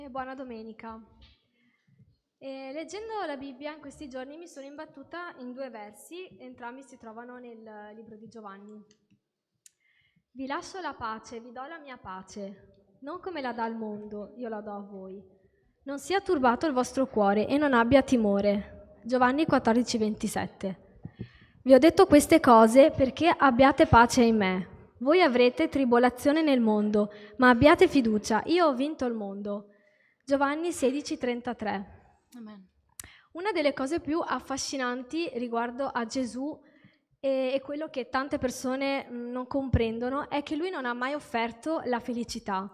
e buona domenica. Leggendo la Bibbia in questi giorni mi sono imbattuta in due versi, entrambi si trovano nel libro di Giovanni. Vi lascio la pace, vi do la mia pace, non come la dà il mondo, io la do a voi. Non sia turbato il vostro cuore e non abbia timore. Giovanni 14,27. Vi ho detto queste cose perché abbiate pace in me. Voi avrete tribolazione nel mondo, ma abbiate fiducia, io ho vinto il mondo. Giovanni 16,33. Amen. Una delle cose più affascinanti riguardo a Gesù e quello che tante persone non comprendono è che lui non ha mai offerto la felicità,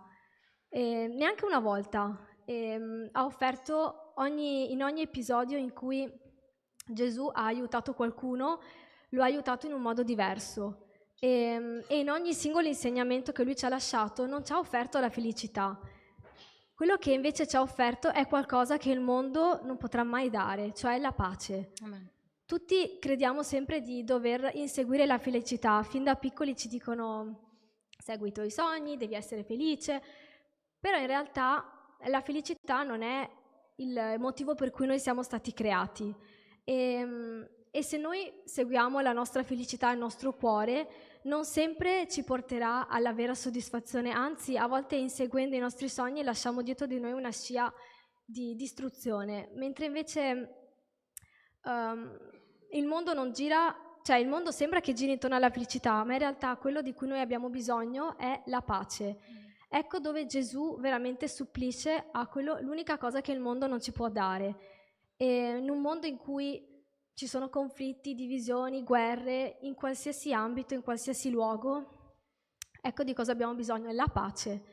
neanche una volta. Ha offerto in ogni episodio in cui Gesù ha aiutato qualcuno, lo ha aiutato in un modo diverso. E in ogni singolo insegnamento che lui ci ha lasciato non ci ha offerto la felicità. Quello che invece ci ha offerto è qualcosa che il mondo non potrà mai dare, cioè la pace. Amen. Tutti crediamo sempre di dover inseguire la felicità, fin da piccoli ci dicono segui i tuoi sogni, devi essere felice, però in realtà la felicità non è il motivo per cui noi siamo stati creati. E se noi seguiamo la nostra felicità, il nostro cuore, non sempre ci porterà alla vera soddisfazione, anzi a volte inseguendo i nostri sogni lasciamo dietro di noi una scia di distruzione, mentre invece il mondo non gira, cioè il mondo sembra che giri intorno alla felicità, ma in realtà quello di cui noi abbiamo bisogno è la pace. Ecco dove Gesù veramente supplisce a l'unica cosa che il mondo non ci può dare. E in un mondo in cui ci sono conflitti, divisioni, guerre, in qualsiasi ambito, in qualsiasi luogo, ecco di cosa abbiamo bisogno, è la pace.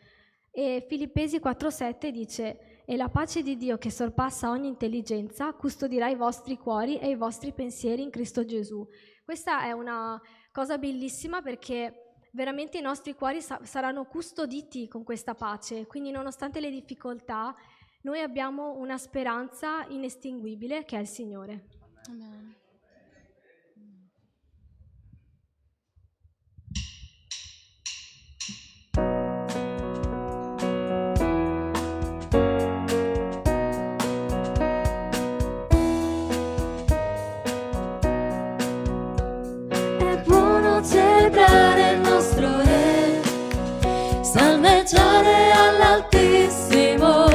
E Filippesi 4,7 dice: «E la pace di Dio che sorpassa ogni intelligenza custodirà i vostri cuori e i vostri pensieri in Cristo Gesù». Questa è una cosa bellissima perché veramente i nostri cuori saranno custoditi con questa pace, quindi nonostante le difficoltà noi abbiamo una speranza inestinguibile che è il Signore. Amen. È buono celebrare il nostro Re, salmeggiare all'Altissimo,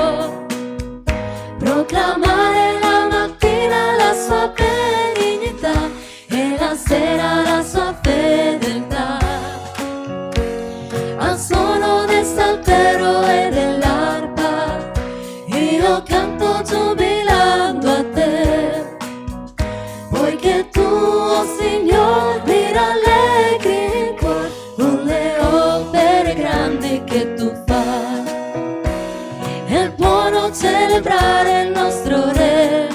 proclamare la mattina la sua benignità e la sera la sua fedeltà. Al suono del saltero e dell'arpa io canto giubilando a te, poiché tu, oh Signore, mi rallegri il cuore con le opere grandi che tu fai. È buono celebrare il nostro Re,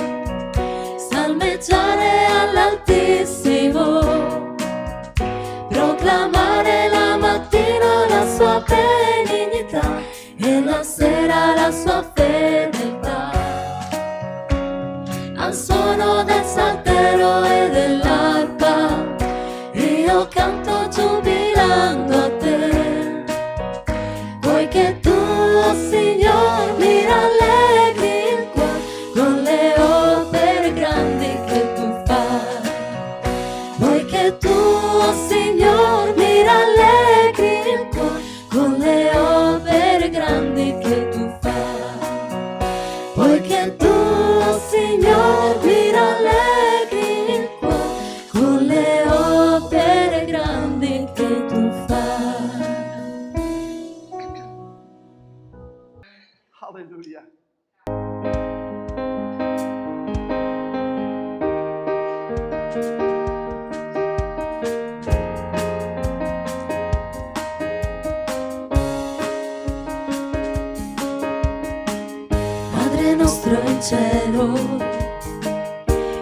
salmeggiare all'Altissimo, proclamare la mattina la sua benignità e la sera la sua fedeltà. Al suono del saltero e dell'arpa io canto giubilando a te, poiché tu, oh Signore, mi rallegri il cuore con le opere grandi che tu fai. Poiché tu, oh Signore, mi rallegri il cuore con le opere grandi che tu fai. Poiché tu, oh Signore, mi rallegri il cuore con le opere grandi che tu fai. Hallelujah. Padre nostro in cielo,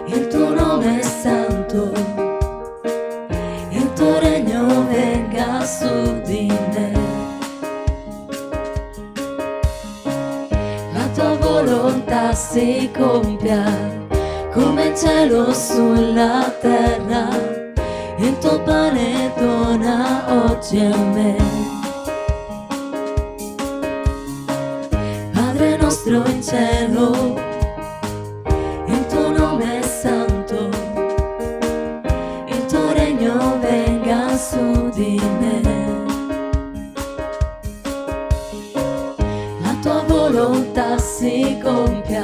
il tuo nome è santo, il tuo regno venga su di me. La tua volontà si compia come in cielo sulla terra, il tuo pane dona oggi a me. Padre nostro nostro in cielo, il tuo nome è santo, il tuo regno venga su di me. La tua volontà si compia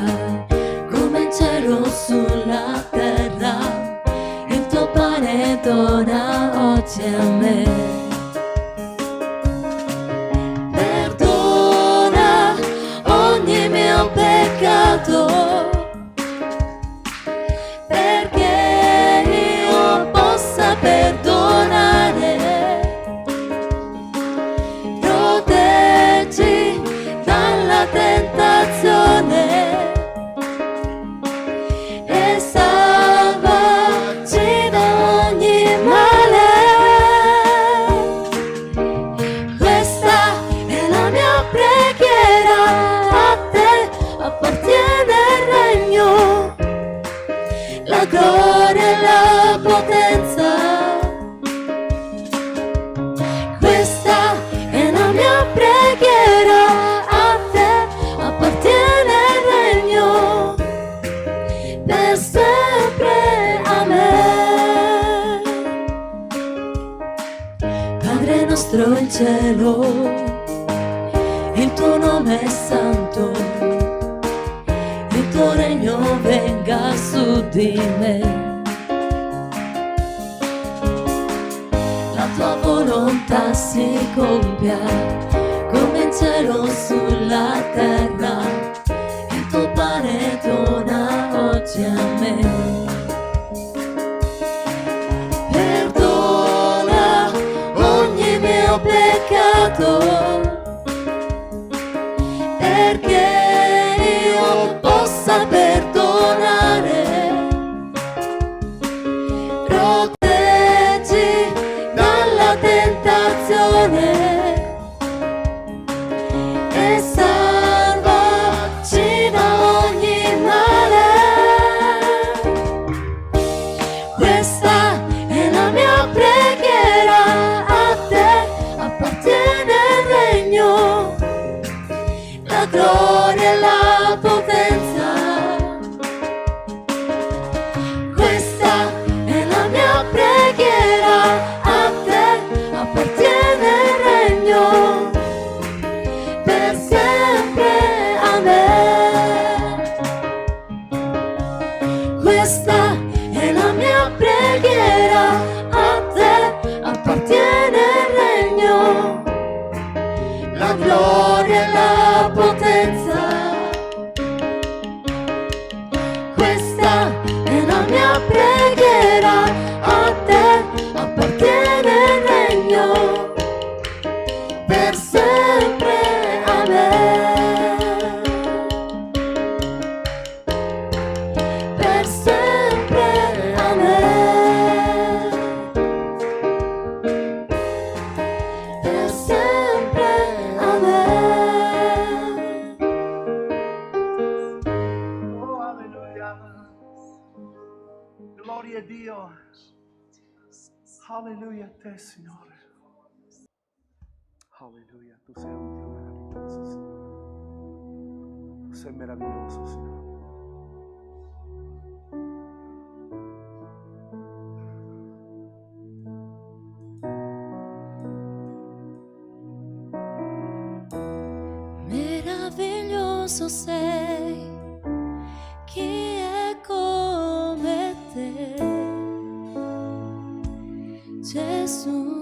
come in cielo sulla terra, il tuo pane dona oggi a me. Perdona ogni mio peccato, perché io possa perdonare. Proteggi dalla tentazione e salvaci da ogni male. Questa è la mia preghiera, a te appartiene il regno, la gloria e la potenza. Questa è la mia preghiera, a te appartiene il regno, per sempre. Amen. Padre nostro in cielo, il tuo nome è santo, il tuo regno venga su di me. La tua volontà si compia come in cielo sulla terra, il tuo pane dona oggi a me. Perdona ogni mio peccato, perché io possa perdonare. Proteggi dalla tentazione e salvaci da ogni male. Questa è la mia preghiera, a te appartiene il regno, la gloria e la potenza. Questa è la mia preghiera, a te appartiene il regno, per sempre. Amen. Questa è la mia preghiera, a te appartiene il regno, la gloria e la potenza. Questa è la mia preghiera, a te appartiene il regno, per sempre. Amen. Per sempre. Amen. Per sempre. Amen. Oh, alleluia. Gloria a Dio. Alleluia a te, Signore. Alleluia, tu sei un Dio meraviglioso, Signore. Tu sei meraviglioso, Signore. Meraviglioso sei, chi è come te, Gesù.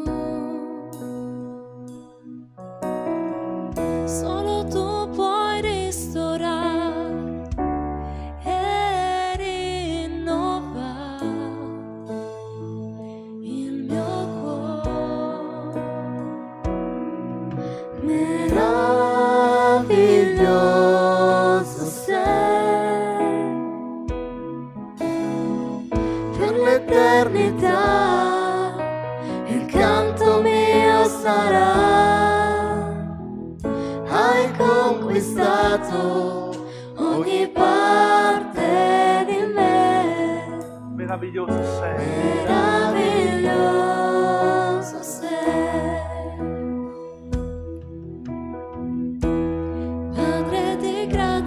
Solo tu puoi ristorare e rinnovare il mio cuore. Meraviglioso sei, per l'eternità il canto mio sarà. Hai conquistato ogni parte di me. Meraviglioso sei. Meraviglioso sei. Padre di grazia,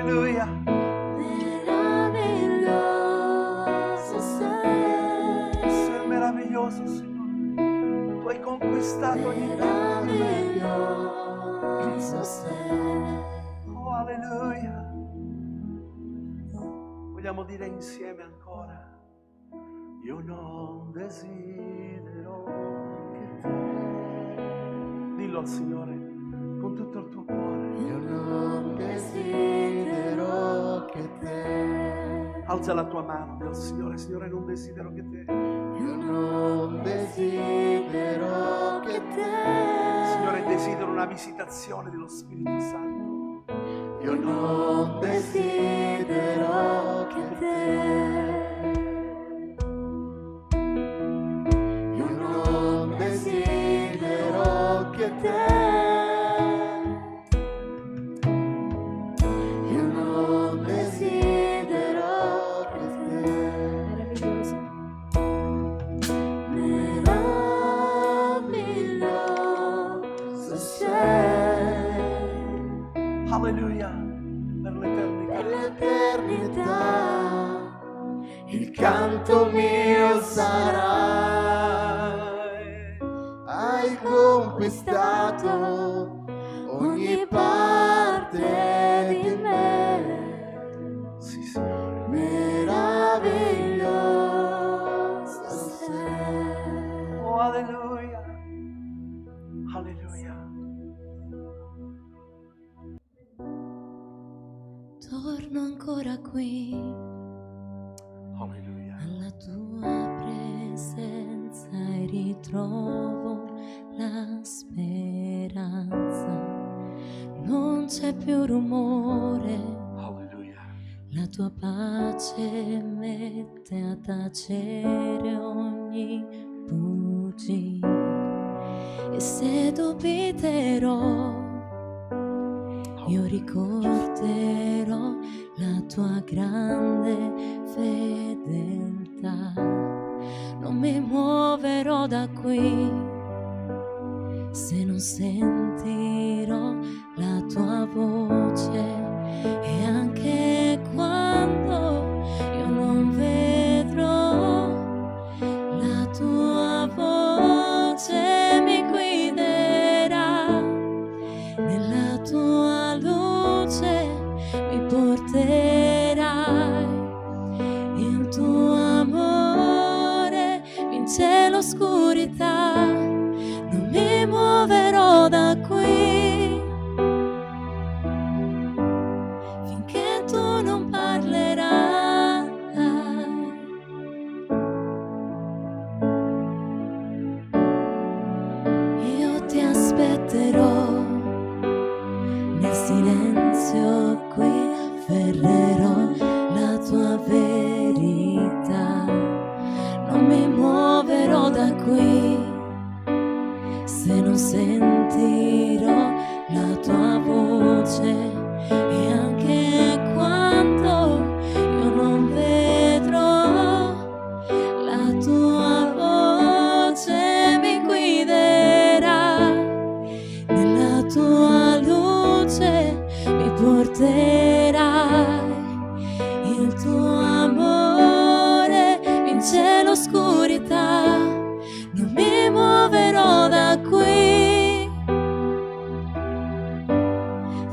Alleluia. Meraviglioso sei. Sei meraviglioso, Signore. Tu hai conquistato ogni Meraviglioso sei. Oh, alleluia. Vogliamo dire insieme ancora. Io non desidero che te. Dillo al Signore con tutto il tuo cuore. Io non desidero che te. Alza la tua mano, dillo al Signore, Signore, non desidero che te. Io non desidero che te. Signore, desidero una visitazione dello Spirito Santo. Io non desidero che te. Io non desidero che te. Io non desidero che te. Meraviglioso. Meraviglioso sei. Alleluia. Per l'eternità. Per l'eternità il canto mio sarai. Hai conquistato ogni parte di me. Sì, Signore. Meraviglioso sei. Oh, alleluia. Alleluia. Torno ancora qui Alleluia. alla tua presenza e ritrovo la speranza. Non c'è più rumore, Alleluia. la tua pace mette a tacere ogni bugia. E se dubiterò, io ricorderò la tua grande fedeltà. Non mi muoverò da qui se non sentirò la tua voce. E anche quando io non vedrò la tua voce mi guiderà. Nella tua luce mi porterai, il tuo amore vince l'oscurità. Non mi muoverò da qui finché tu non parlerai. Io ti aspetterò nel silenzio, qui afferrerò la tua verità. Non mi muoverò da qui se non sentirò la tua voce. E anche quando io non vedrò la tua voce mi guiderà. Nella tua luce mi porterai, il tuo amore vince l'oscurità. Non mi muoverò da qui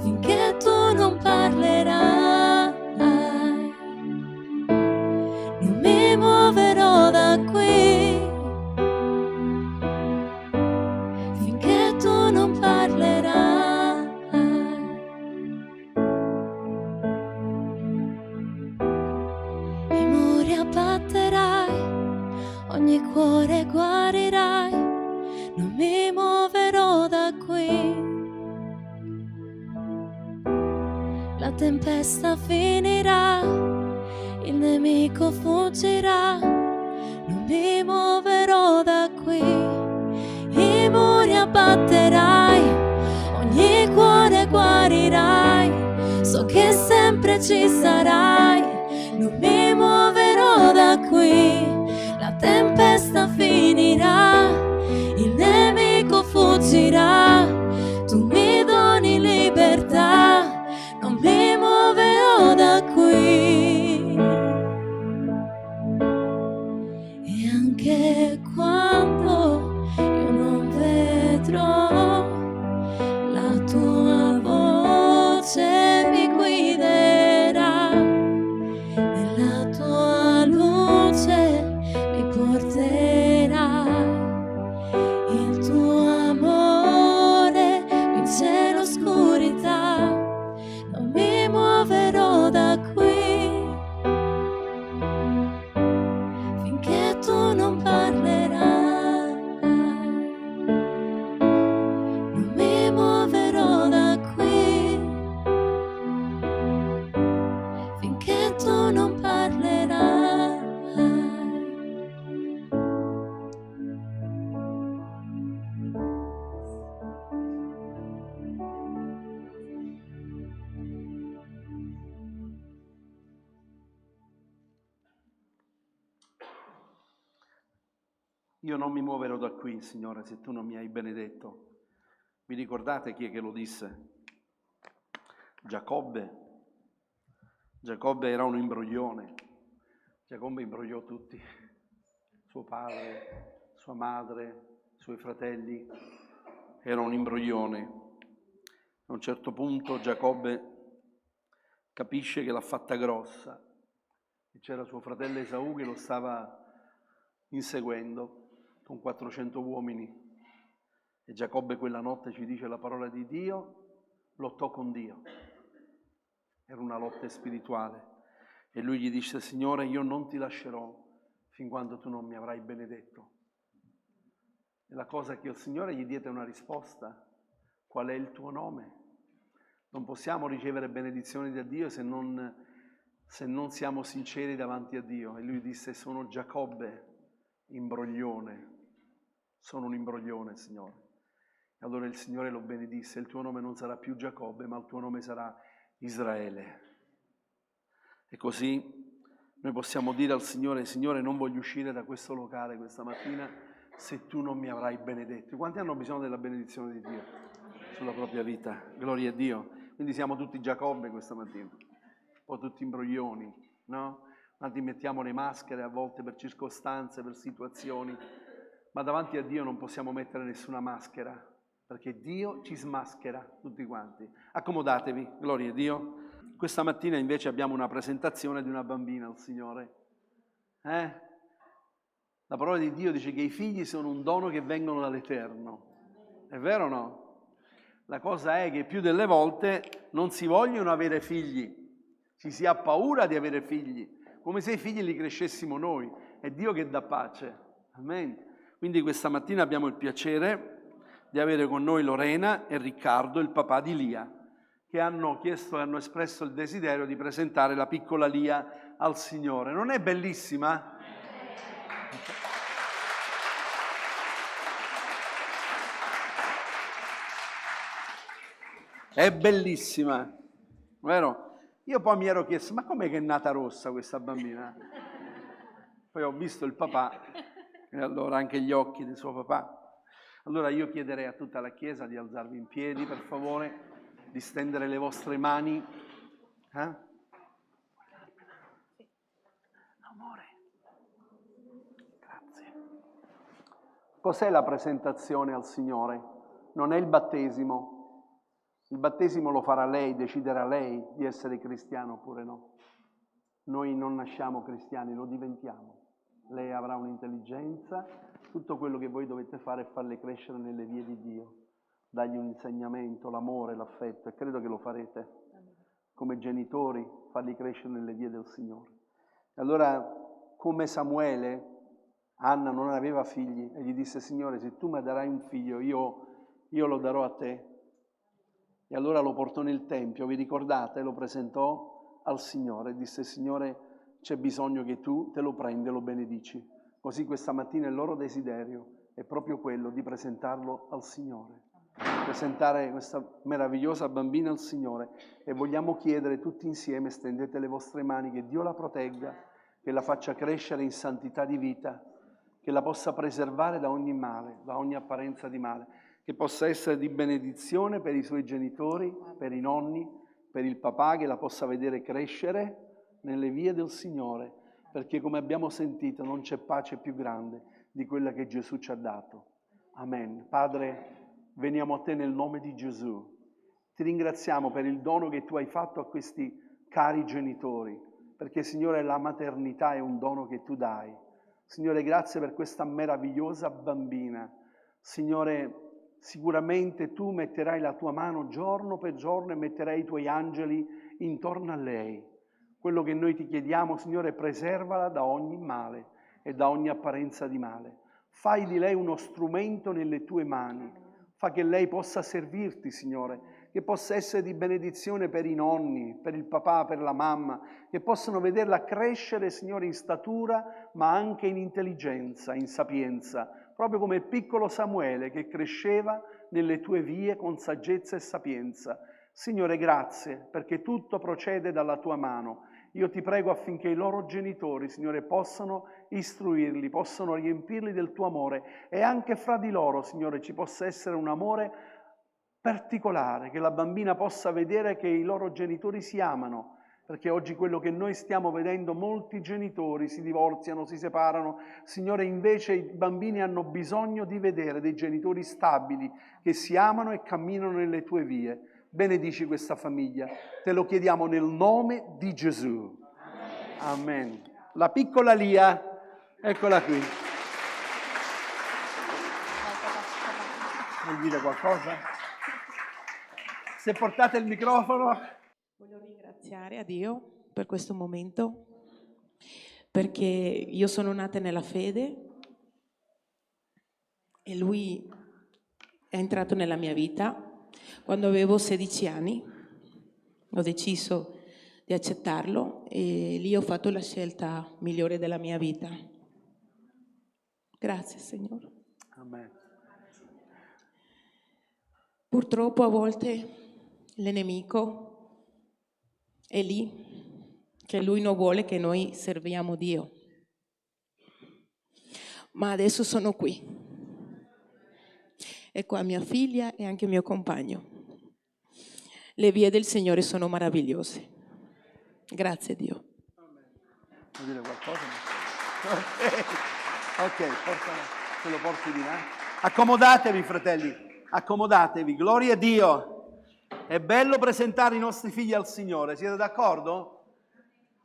finché tu non parlerai. Non mi muoverò da qui finché tu non parlerai. I muri abbatterai, ogni cuore guarirai. Non mi muoverò da qui. La tempesta finirà, il nemico fuggirà. Non mi muoverò da qui. I muri abbatterai, ogni cuore guarirai. So che sempre ci sarai. Non mi muoverò da qui. La tempesta finirà, il nemico fuggirà. Tu mi doni libertà. Non mi muoverò tu non parlerai. Io non mi muoverò da qui, Signore, se tu non mi hai benedetto. Vi ricordate chi è che lo disse? Giacobbe. Giacobbe era un imbroglione. Giacobbe imbrogliò tutti. Suo padre, sua madre, i suoi fratelli. Era un imbroglione. A un certo punto Giacobbe capisce che l'ha fatta grossa. E c'era suo fratello Esaù che lo stava inseguendo con 400 uomini. E Giacobbe quella notte, ci dice la parola di Dio, lottò con Dio. Era una lotta spirituale. E lui gli disse: Signore, io non ti lascerò fin quando tu non mi avrai benedetto. E la cosa che il Signore gli diede una risposta: qual è il tuo nome? Non possiamo ricevere benedizioni da Dio se non siamo sinceri davanti a Dio. E lui disse: sono Giacobbe, imbroglione. Sono un imbroglione, Signore. E allora il Signore lo benedisse: il tuo nome non sarà più Giacobbe, ma il tuo nome sarà Israele. E così noi possiamo dire al Signore: Signore, non voglio uscire da questo locale questa mattina se tu non mi avrai benedetto. Quanti hanno bisogno della benedizione di Dio sulla propria vita? Gloria a Dio. Quindi siamo tutti Giacobbe questa mattina, un po' tutti imbroglioni, no? Tanti mettiamo le maschere a volte per circostanze, per situazioni, ma davanti a Dio non possiamo mettere nessuna maschera, perché Dio ci smaschera tutti quanti. Accomodatevi, gloria a Dio. Questa mattina invece abbiamo una presentazione di una bambina al Signore. La parola di Dio dice che i figli sono un dono che vengono dall'Eterno. È vero o no? La cosa è che più delle volte non si vogliono avere figli, ci si ha paura di avere figli, come se i figli li crescessimo noi. È Dio che dà pace. Amen. Quindi questa mattina abbiamo il piacere di avere con noi Lorena e Riccardo, il papà di Lia, che hanno chiesto e hanno espresso il desiderio di presentare la piccola Lia al Signore. Non è bellissima? È bellissima, vero? Io poi mi ero chiesto: ma com'è che è nata rossa questa bambina? Poi ho visto il papà e allora anche gli occhi del suo papà. Allora io chiederei a tutta la Chiesa di alzarvi in piedi, per favore, di stendere le vostre mani. Amore. Grazie. Cos'è la presentazione al Signore? Non è il battesimo. Il battesimo lo farà lei, deciderà lei di essere cristiano oppure no. Noi non nasciamo cristiani, lo diventiamo. Lei avrà un'intelligenza, tutto quello che voi dovete fare è farle crescere nelle vie di Dio, dargli un insegnamento, l'amore, l'affetto, e credo che lo farete come genitori, farli crescere nelle vie del Signore. E allora, come Samuele, Anna non aveva figli e gli disse: Signore, se tu mi darai un figlio, io lo darò a te. E allora lo portò nel Tempio, vi ricordate? Lo presentò al Signore e disse: Signore, c'è bisogno che tu te lo prendi e lo benedici. Così questa mattina il loro desiderio è proprio quello di presentarlo al Signore, presentare questa meravigliosa bambina al Signore, e vogliamo chiedere tutti insieme, stendete le vostre mani, che Dio la protegga, che la faccia crescere in santità di vita, che la possa preservare da ogni male, da ogni apparenza di male, che possa essere di benedizione per i suoi genitori, per i nonni, per il papà, che la possa vedere crescere nelle vie del Signore, perché come abbiamo sentito non c'è pace più grande di quella che Gesù ci ha dato. Amen. Padre, veniamo a te nel nome di Gesù. Ti ringraziamo per il dono che tu hai fatto a questi cari genitori, perché Signore la maternità è un dono che tu dai. Signore, grazie per questa meravigliosa bambina. Signore, sicuramente tu metterai la tua mano giorno per giorno e metterai i tuoi angeli intorno a lei. Quello che noi ti chiediamo, Signore, preservala da ogni male e da ogni apparenza di male. Fai di lei uno strumento nelle tue mani. Fa che lei possa servirti, Signore, che possa essere di benedizione per i nonni, per il papà, per la mamma, che possano vederla crescere, Signore, in statura, ma anche in intelligenza, in sapienza, proprio come il piccolo Samuele che cresceva nelle tue vie con saggezza e sapienza. Signore, grazie, perché tutto procede dalla tua mano. Io ti prego affinché i loro genitori, Signore, possano istruirli, possano riempirli del tuo amore e anche fra di loro, Signore, ci possa essere un amore particolare, che la bambina possa vedere che i loro genitori si amano, perché oggi quello che noi stiamo vedendo, molti genitori si divorziano, si separano. Signore, invece i bambini hanno bisogno di vedere dei genitori stabili, che si amano e camminano nelle tue vie. Benedici questa famiglia, te lo chiediamo nel nome di Gesù. Amen. La piccola Lia, eccola qui. Vuoi dire qualcosa? Se portate il microfono. Voglio ringraziare a Dio per questo momento, perché io sono nata nella fede e Lui è entrato nella mia vita. Quando avevo 16 anni ho deciso di accettarlo e lì ho fatto la scelta migliore della mia vita. Grazie, Signore. Amen. Purtroppo a volte il nemico è lì, che lui non vuole che noi serviamo Dio. Ma adesso sono qui. E qua mia figlia e anche mio compagno. Le vie del Signore sono meravigliose. Grazie a Dio. Vuoi dire qualcosa? Ok, portalo, te lo porti di là. Accomodatevi, fratelli, accomodatevi. Gloria a Dio. È bello presentare i nostri figli al Signore, siete d'accordo?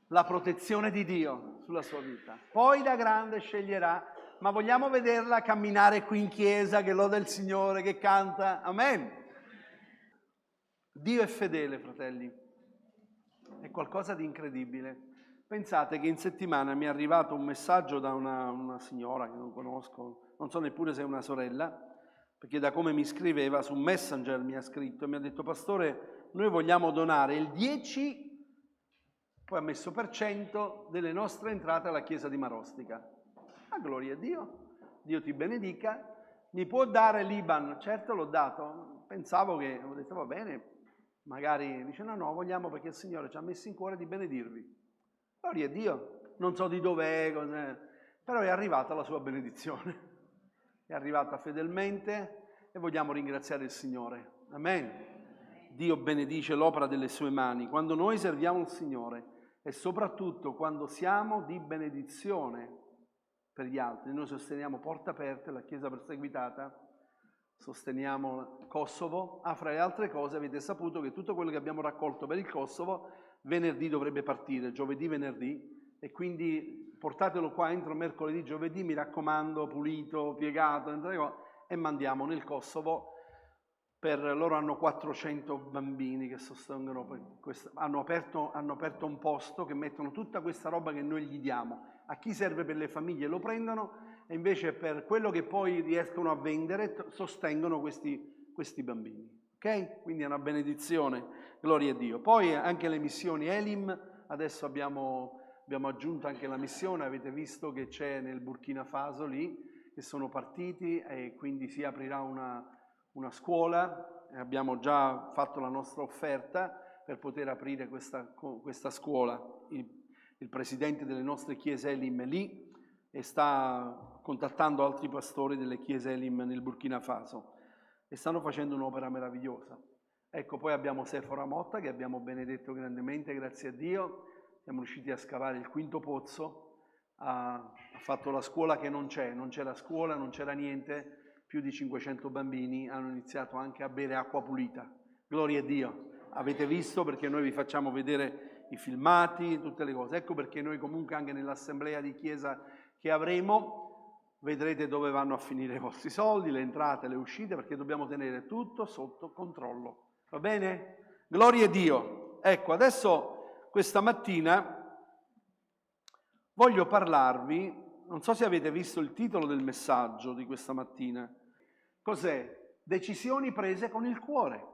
La protezione di Dio sulla sua vita. Poi da grande sceglierà, ma vogliamo vederla camminare qui in chiesa, che loda il Signore, che canta. Amen. Dio è fedele, fratelli. È qualcosa di incredibile. Pensate che in settimana mi è arrivato un messaggio da una signora che non conosco, non so neppure se è una sorella, perché da come mi scriveva su Messenger mi ha scritto e mi ha detto: pastore, noi vogliamo donare il 10, poi ha messo per cento delle nostre entrate alla chiesa di Marostica. Ah, gloria a Dio, Dio ti benedica. Mi può dare l'Iban? Certo, l'ho dato. Pensavo che, ho detto va bene, magari dice no, vogliamo perché il Signore ci ha messo in cuore di benedirvi. Gloria a Dio, non so di dov'è, però è arrivata la sua benedizione. È arrivata fedelmente e vogliamo ringraziare il Signore. Amen. Dio benedice l'opera delle sue mani quando noi serviamo il Signore e soprattutto quando siamo di benedizione per gli altri. Noi sosteniamo Porte Aperte, la Chiesa Perseguitata, sosteniamo Kosovo. Fra le altre cose avete saputo che tutto quello che abbiamo raccolto per il Kosovo venerdì dovrebbe partire, giovedì, venerdì, e quindi portatelo qua entro mercoledì, giovedì, mi raccomando, pulito, piegato, e mandiamo nel Kosovo. Loro hanno 400 bambini che sostengono questo, hanno aperto un posto che mettono tutta questa roba che noi gli diamo. A chi serve per le famiglie lo prendono e invece per quello che poi riescono a vendere sostengono questi bambini. Ok? Quindi è una benedizione, gloria a Dio. Poi anche le missioni Elim, adesso abbiamo aggiunto anche la missione, avete visto che c'è nel Burkina Faso lì, che sono partiti e quindi si aprirà una scuola, e abbiamo già fatto la nostra offerta per poter aprire questa scuola. Il presidente delle nostre chiese Elim è lì e sta contattando altri pastori delle chiese Elim nel Burkina Faso e stanno facendo un'opera meravigliosa. Ecco, poi abbiamo Sephora Motta che abbiamo benedetto grandemente, grazie a Dio. Siamo riusciti a scavare il 5° pozzo, ha fatto la scuola che non c'era scuola, non c'era niente. Più di 500 bambini hanno iniziato anche a bere acqua pulita. Gloria a Dio. Avete visto, perché noi vi facciamo vedere i filmati, tutte le cose. Ecco perché noi comunque anche nell'assemblea di chiesa che avremo vedrete dove vanno a finire i vostri soldi, le entrate, le uscite, perché dobbiamo tenere tutto sotto controllo. Va bene? Gloria a Dio. Ecco, adesso questa mattina voglio parlarvi. Non so se avete visto il titolo del messaggio di questa mattina. Cos'è? Decisioni prese con il cuore.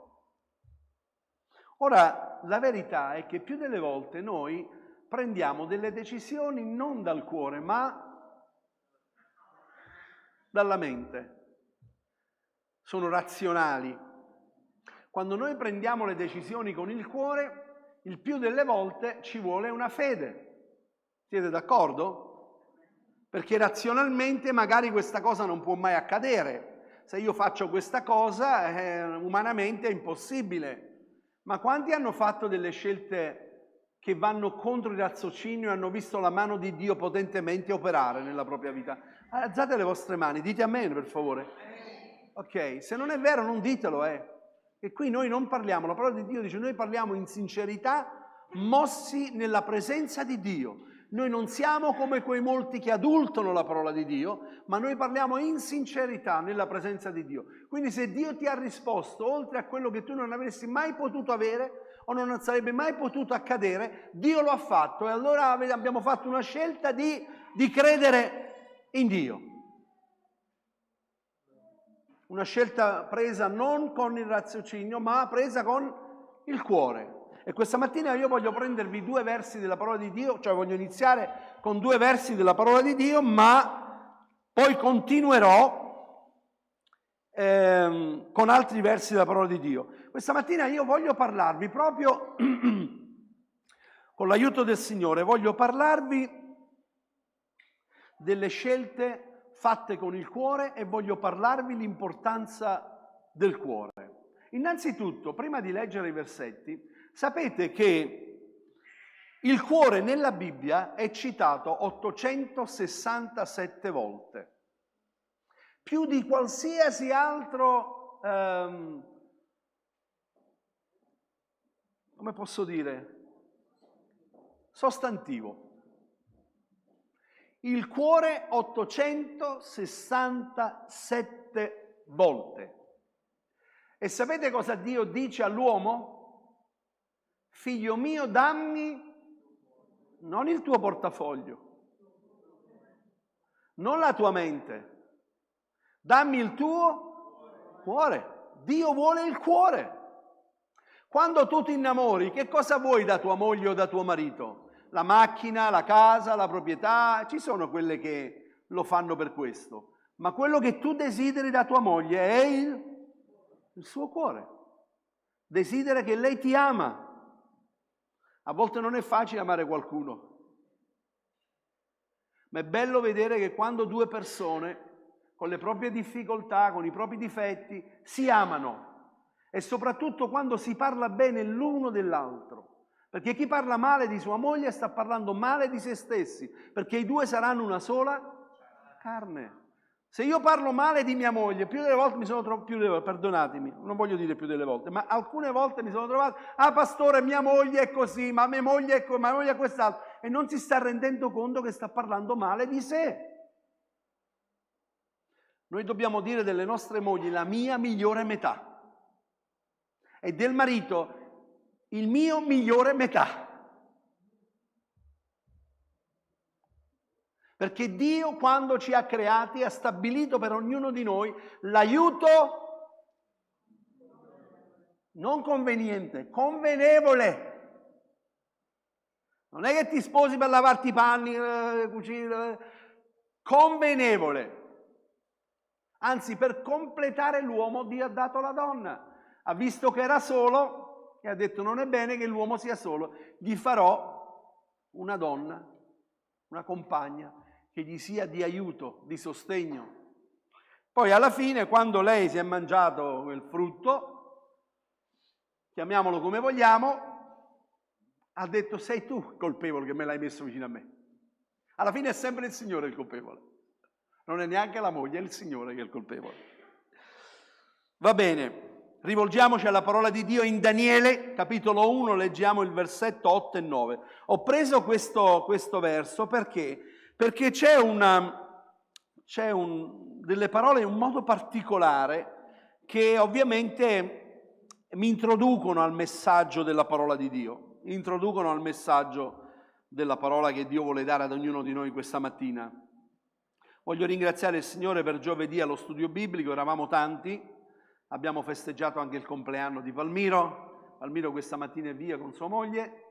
Ora, la verità è che più delle volte noi prendiamo delle decisioni non dal cuore, ma dalla mente. Sono razionali. Quando noi prendiamo le decisioni con il cuore, il più delle volte ci vuole una fede. Siete d'accordo? Perché razionalmente magari questa cosa non può mai accadere. Se io faccio questa cosa, umanamente è impossibile. Ma quanti hanno fatto delle scelte che vanno contro il raziocinio e hanno visto la mano di Dio potentemente operare nella propria vita? Alzate le vostre mani, dite amen per favore. Ok, se non è vero non ditelo, E qui noi non parliamo, la parola di Dio dice, noi parliamo in sincerità, mossi nella presenza di Dio. Noi non siamo come quei molti che adultano la parola di Dio, ma noi parliamo in sincerità nella presenza di Dio. Quindi se Dio ti ha risposto oltre a quello che tu non avresti mai potuto avere o non sarebbe mai potuto accadere, Dio lo ha fatto e allora abbiamo fatto una scelta di credere in Dio. Una scelta presa non con il raziocinio, ma presa con il cuore. E questa mattina io voglio prendervi 2 versi della parola di Dio, cioè voglio iniziare con 2 versi della parola di Dio, ma poi continuerò con altri versi della parola di Dio. Questa mattina io voglio parlarvi proprio, con l'aiuto del Signore, voglio parlarvi delle scelte fatte con il cuore e voglio parlarvi l'importanza del cuore. Innanzitutto, prima di leggere i versetti, sapete che il cuore nella Bibbia è citato 867 volte, più di qualsiasi altro, come posso dire, sostantivo. Il cuore 867 volte. E sapete cosa Dio dice all'uomo? Figlio mio, dammi non il tuo portafoglio, non la tua mente, dammi il tuo cuore. Dio vuole il cuore. Quando tu ti innamori, che cosa vuoi da tua moglie o da tuo marito? La macchina, la casa, la proprietà, ci sono quelle che lo fanno per questo. Ma quello che tu desideri da tua moglie è il suo cuore. Desidera che lei ti ama. A volte non è facile amare qualcuno, ma è bello vedere che quando 2 persone, con le proprie difficoltà, con i propri difetti, si amano e soprattutto quando si parla bene l'uno dell'altro. Perché chi parla male di sua moglie sta parlando male di se stessi, perché i 2 saranno una sola carne. Se io parlo male di mia moglie, più delle volte mi sono trovato, perdonatemi, non voglio dire più delle volte, ma alcune volte mi sono trovato, pastore, mia moglie è così, ma mia moglie è quest'altro, e non si sta rendendo conto che sta parlando male di sé. Noi dobbiamo dire delle nostre mogli la mia migliore metà e del marito il mio migliore metà. Perché Dio, quando ci ha creati, ha stabilito per ognuno di noi l'aiuto non conveniente, convenevole. Non è che ti sposi per lavarti i panni, cucire, convenevole. Anzi, per completare l'uomo, Dio ha dato la donna. Ha visto che era solo e ha detto non è bene che l'uomo sia solo, gli farò una donna, una compagna, che gli sia di aiuto, di sostegno. Poi alla fine, quando lei si è mangiato quel frutto, chiamiamolo come vogliamo, ha detto sei tu il colpevole che me l'hai messo vicino a me. Alla fine è sempre il Signore il colpevole. Non è neanche la moglie, è il Signore che è il colpevole. Va bene, rivolgiamoci alla parola di Dio in Daniele, capitolo 1, leggiamo il versetto 8 e 9. Ho preso questo verso perché c'è delle parole in un modo particolare che ovviamente mi introducono al messaggio della parola di Dio, introducono al messaggio della parola che Dio vuole dare ad ognuno di noi questa mattina. Voglio ringraziare il Signore per giovedì allo studio biblico, eravamo tanti, abbiamo festeggiato anche il compleanno di Palmiro, Palmiro questa mattina è via con sua moglie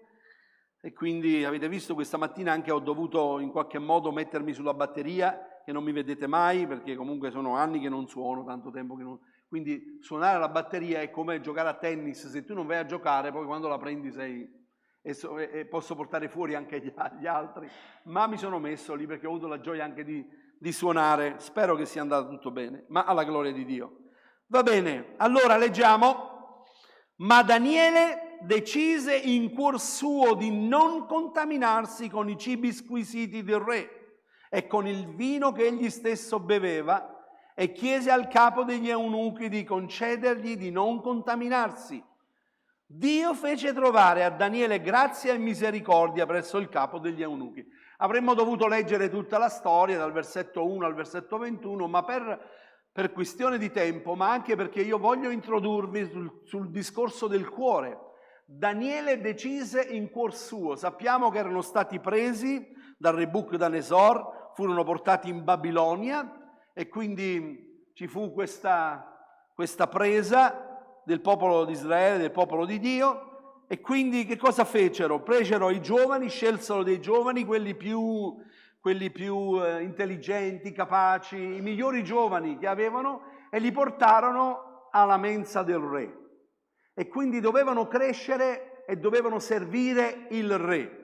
e quindi avete visto questa mattina anche ho dovuto in qualche modo mettermi sulla batteria, che non mi vedete mai perché comunque sono anni che non suono, tanto tempo che non... Quindi suonare la batteria è come giocare a tennis, se tu non vai a giocare poi quando la prendi sei... E posso portare fuori anche gli altri, ma mi sono messo lì perché ho avuto la gioia anche di suonare, spero che sia andato tutto bene, ma alla gloria di Dio. Va bene, allora leggiamo, ma Daniele decise in cuor suo di non contaminarsi con i cibi squisiti del re e con il vino che egli stesso beveva e chiese al capo degli eunuchi di concedergli di non contaminarsi. Dio fece trovare a Daniele grazia e misericordia presso il capo degli eunuchi. Avremmo dovuto leggere tutta la storia dal versetto 1 al versetto 21, ma per questione di tempo, ma anche perché io voglio introdurvi sul discorso del cuore. Daniele decise in cuor suo. Sappiamo che erano stati presi dal re Nabucodonosor, furono portati in Babilonia e quindi ci fu questa presa del popolo di Israele, del popolo di Dio, e quindi che cosa fecero? Presero i giovani, scelsero dei giovani, quelli più intelligenti, capaci, i migliori giovani che avevano, e li portarono alla mensa del re. E quindi dovevano crescere e dovevano servire il re.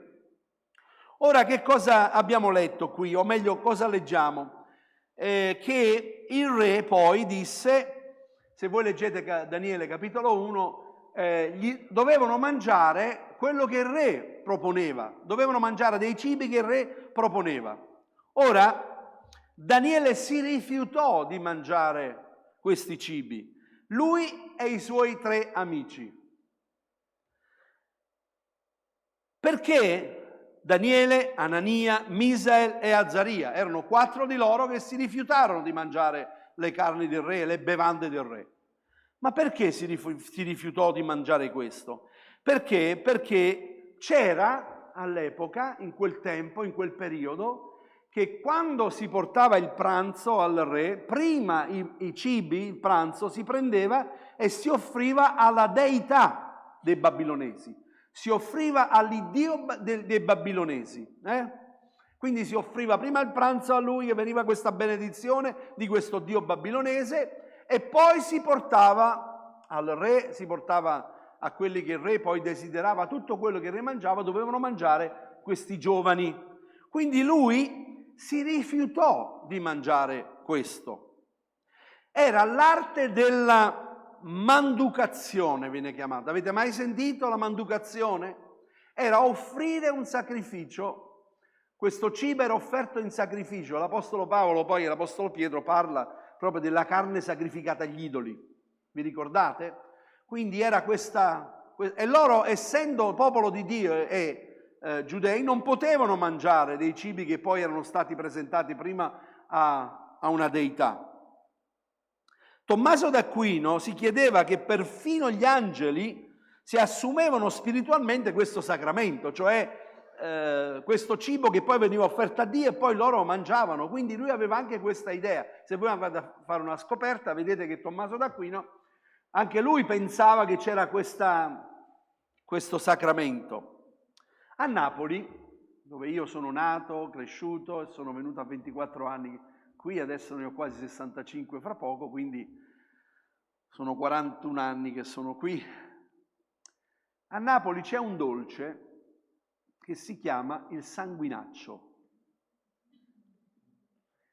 Ora che cosa abbiamo letto qui, o meglio cosa leggiamo? Che il re poi disse... Se voi leggete Daniele capitolo 1, dovevano mangiare quello che il re proponeva, dovevano mangiare dei cibi che il re proponeva. Ora, Daniele si rifiutò di mangiare questi cibi, lui e i suoi 3 amici. Perché Daniele, Anania, Misael e Azaria erano 4 di loro che si rifiutarono di mangiare le carni del re, le bevande del re. Ma perché si rifiutò di mangiare questo? Perché? Perché c'era all'epoca, in quel tempo, in quel periodo, che quando si portava il pranzo al re, prima i cibi, il pranzo, si prendeva e si offriva alla deità dei babilonesi, si offriva all'iddio dei babilonesi. Quindi si offriva prima il pranzo a lui, che veniva questa benedizione di questo dio babilonese, e poi si portava al re, si portava a quelli che il re poi desiderava, tutto quello che il re mangiava, dovevano mangiare questi giovani. Quindi lui si rifiutò di mangiare questo. Era l'arte della manducazione, viene chiamata. Avete mai sentito la manducazione? Era offrire un sacrificio. Questo cibo era offerto in sacrificio. L'Apostolo Paolo, poi e l'Apostolo Pietro parla proprio della carne sacrificata agli idoli. Vi ricordate? Quindi era questa... E loro, essendo popolo di Dio e giudei, non potevano mangiare dei cibi che poi erano stati presentati prima a una deità. Tommaso d'Aquino si chiedeva che perfino gli angeli si assumevano spiritualmente questo sacramento, cioè questo cibo che poi veniva offerto a Dio e poi loro mangiavano. Quindi lui aveva anche questa idea. Se voi andate a fare una scoperta, vedete che Tommaso d'Aquino, anche lui pensava che c'era questo sacramento. A Napoli, dove io sono nato, cresciuto e sono venuto a 24 anni qui, adesso ne ho quasi 65 fra poco, quindi sono 41 anni che sono qui. A Napoli c'è un dolce che si chiama il sanguinaccio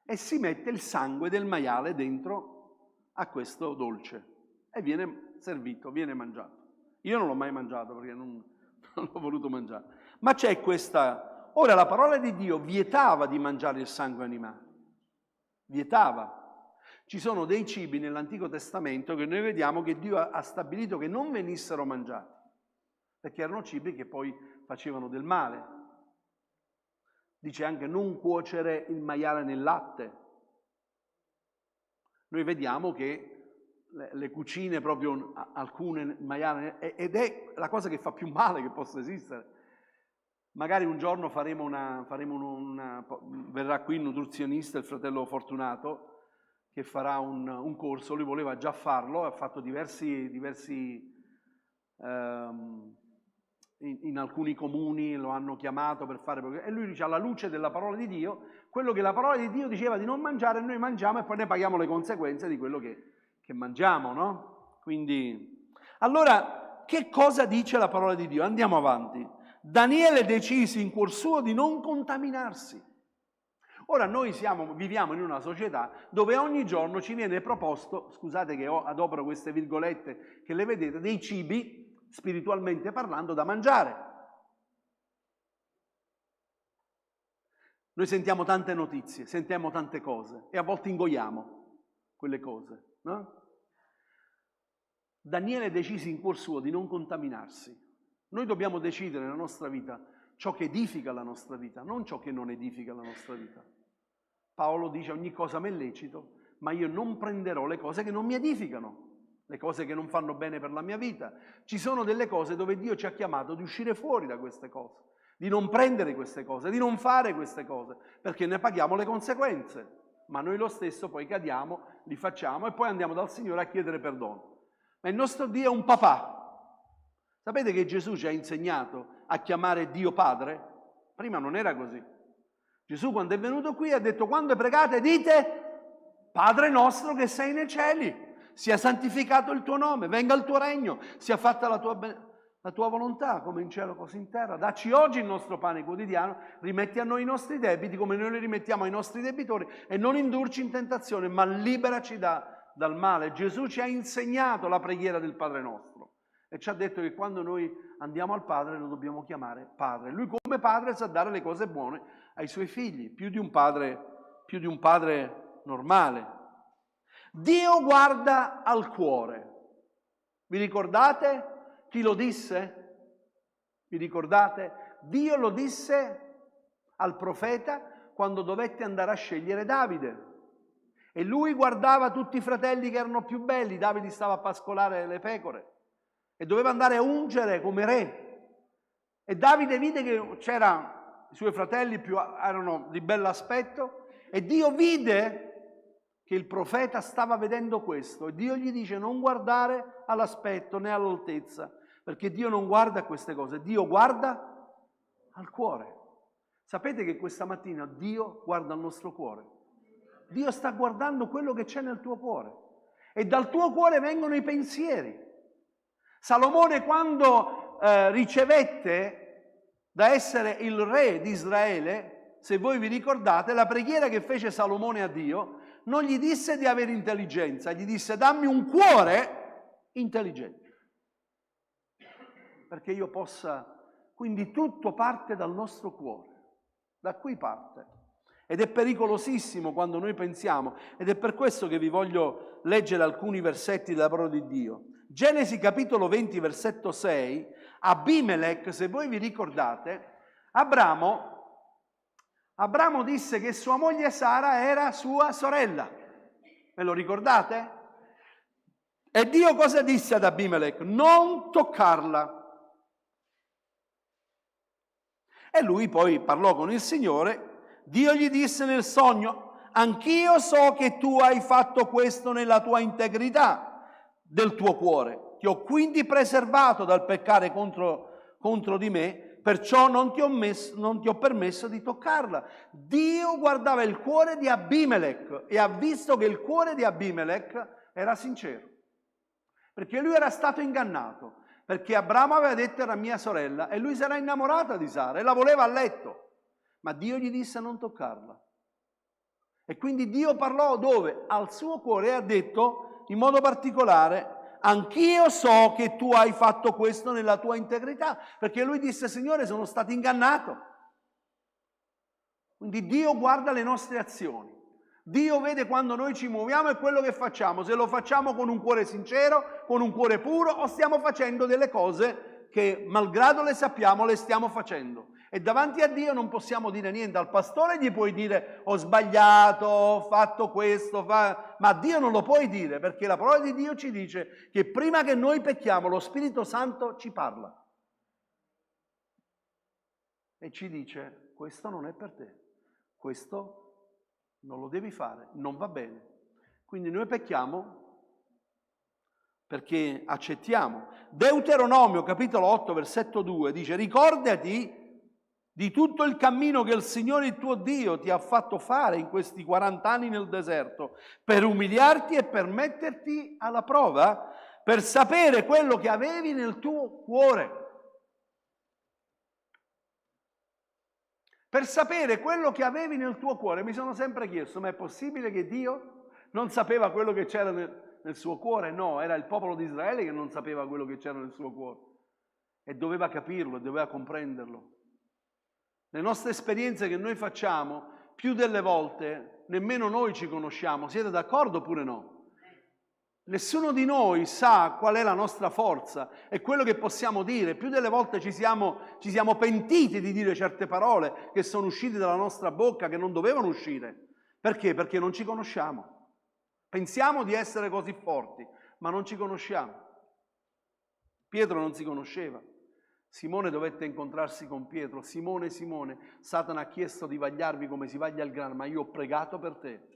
e si mette il sangue del maiale dentro a questo dolce e viene servito, viene mangiato. Io non l'ho mai mangiato perché non l'ho voluto mangiare, ma c'è questa... Ora la parola di Dio vietava di mangiare il sangue animale, vietava. Ci sono dei cibi nell'Antico Testamento che noi vediamo che Dio ha stabilito che non venissero mangiati, perché erano cibi che poi facevano del male. Dice anche non cuocere il maiale nel latte. Noi vediamo che le cucine proprio alcune maiale, ed è la cosa che fa più male che possa esistere. Magari un giorno verrà qui il nutrizionista, il fratello Fortunato, che farà un corso. Lui voleva già farlo, ha fatto diversi in alcuni comuni lo hanno chiamato per fare, e lui dice alla luce della parola di Dio, quello che la parola di Dio diceva di non mangiare, noi mangiamo e poi ne paghiamo le conseguenze di quello che mangiamo, no? Quindi, allora, che cosa dice la parola di Dio? Andiamo avanti. Daniele decise in cuor suo di non contaminarsi. Ora noi viviamo in una società dove ogni giorno ci viene proposto, scusate che adopero queste virgolette che le vedete, dei cibi, spiritualmente parlando, da mangiare. Noi sentiamo tante notizie, sentiamo tante cose e a volte ingoiamo quelle cose, no? Daniele decise in cuor suo di non contaminarsi. Noi dobbiamo decidere nella nostra vita ciò che edifica la nostra vita, non ciò che non edifica la nostra vita. Paolo dice: ogni cosa mi è lecito, ma io non prenderò le cose che non mi edificano, le cose che non fanno bene per la mia vita. Ci sono delle cose dove Dio ci ha chiamato di uscire fuori da queste cose, di non prendere queste cose, di non fare queste cose, perché ne paghiamo le conseguenze. Ma noi lo stesso poi cadiamo, li facciamo e poi andiamo dal Signore a chiedere perdono. Ma il nostro Dio è un papà. Sapete che Gesù ci ha insegnato a chiamare Dio Padre? Prima non era così. Gesù quando è venuto qui ha detto: quando pregate dite: Padre nostro che sei nei cieli, sia santificato il tuo nome, venga il tuo regno, sia fatta la tua volontà, come in cielo così in terra. Dacci oggi il nostro pane quotidiano, rimetti a noi i nostri debiti come noi li rimettiamo ai nostri debitori, e non indurci in tentazione, ma liberaci dal male. Gesù ci ha insegnato la preghiera del Padre nostro e ci ha detto che quando noi andiamo al Padre lo dobbiamo chiamare Padre. Lui come Padre sa dare le cose buone ai suoi figli, più di un padre normale. Dio guarda al cuore. Vi ricordate chi lo disse? Vi ricordate? Dio lo disse al profeta quando dovette andare a scegliere Davide. E lui guardava tutti i fratelli che erano più belli. Davide stava a pascolare le pecore e doveva andare a ungere come re. E Davide vide che c'era i suoi fratelli erano di bell'aspetto, e Dio vide che il profeta stava vedendo questo, e Dio gli dice: non guardare all'aspetto né all'altezza, perché Dio non guarda a queste cose, Dio guarda al cuore. Sapete che questa mattina Dio guarda al nostro cuore? Dio sta guardando quello che c'è nel tuo cuore, e dal tuo cuore vengono i pensieri. Salomone, quando ricevette da essere il re di Israele, se voi vi ricordate, la preghiera che fece Salomone a Dio non gli disse di avere intelligenza, gli disse: dammi un cuore intelligente, perché io possa. Quindi tutto parte dal nostro cuore, da qui parte. Ed è pericolosissimo quando noi pensiamo, ed è per questo che vi voglio leggere alcuni versetti della parola di Dio. Genesi capitolo 20, versetto 6, Abimelech, se voi vi ricordate, Abramo disse che sua moglie Sara era sua sorella. Me lo ricordate? E Dio cosa disse ad Abimelech? Non toccarla. E lui poi parlò con il Signore. Dio gli disse nel sogno: anch'io so che tu hai fatto questo nella tua integrità del tuo cuore. Ti ho quindi preservato dal peccare contro di me, perciò non ti ho permesso di toccarla. Dio guardava il cuore di Abimelech e ha visto che il cuore di Abimelech era sincero, perché lui era stato ingannato, perché Abramo aveva detto era mia sorella, e lui si era innamorato di Sara e la voleva a letto, ma Dio gli disse non toccarla. E quindi Dio parlò dove? Al suo cuore, e ha detto in modo particolare: anch'io so che tu hai fatto questo nella tua integrità, perché lui disse: Signore, sono stato ingannato. Quindi Dio guarda le nostre azioni, Dio vede quando noi ci muoviamo e quello che facciamo, se lo facciamo con un cuore sincero, con un cuore puro, o stiamo facendo delle cose che, malgrado le sappiamo, le stiamo facendo. E davanti a Dio non possiamo dire niente. Al pastore gli puoi dire: ho sbagliato, ho fatto questo, ma a Dio non lo puoi dire, perché la parola di Dio ci dice che prima che noi pecchiamo lo Spirito Santo ci parla e ci dice: questo non è per te, questo non lo devi fare, non va bene. Quindi noi pecchiamo perché accettiamo. Deuteronomio capitolo 8 versetto 2 dice: ricordati di tutto il cammino che il Signore il tuo Dio ti ha fatto fare in questi 40 anni nel deserto, per umiliarti e per metterti alla prova, per sapere quello che avevi nel tuo cuore. Per sapere quello che avevi nel tuo cuore. Mi sono sempre chiesto, ma è possibile che Dio non sapeva quello che c'era nel suo cuore? No, era il popolo di Israele che non sapeva quello che c'era nel suo cuore. E doveva capirlo, e doveva comprenderlo. Le nostre esperienze che noi facciamo, più delle volte, nemmeno noi ci conosciamo. Siete d'accordo oppure no? Nessuno di noi sa qual è la nostra forza e quello che possiamo dire. Più delle volte ci siamo pentiti di dire certe parole che sono uscite dalla nostra bocca, che non dovevano uscire. Perché? Perché non ci conosciamo. Pensiamo di essere così forti, ma non ci conosciamo. Pietro non si conosceva. Simone dovette incontrarsi con Pietro. Simone, Simone, Satana ha chiesto di vagliarvi come si vaglia il grano, ma io ho pregato per te.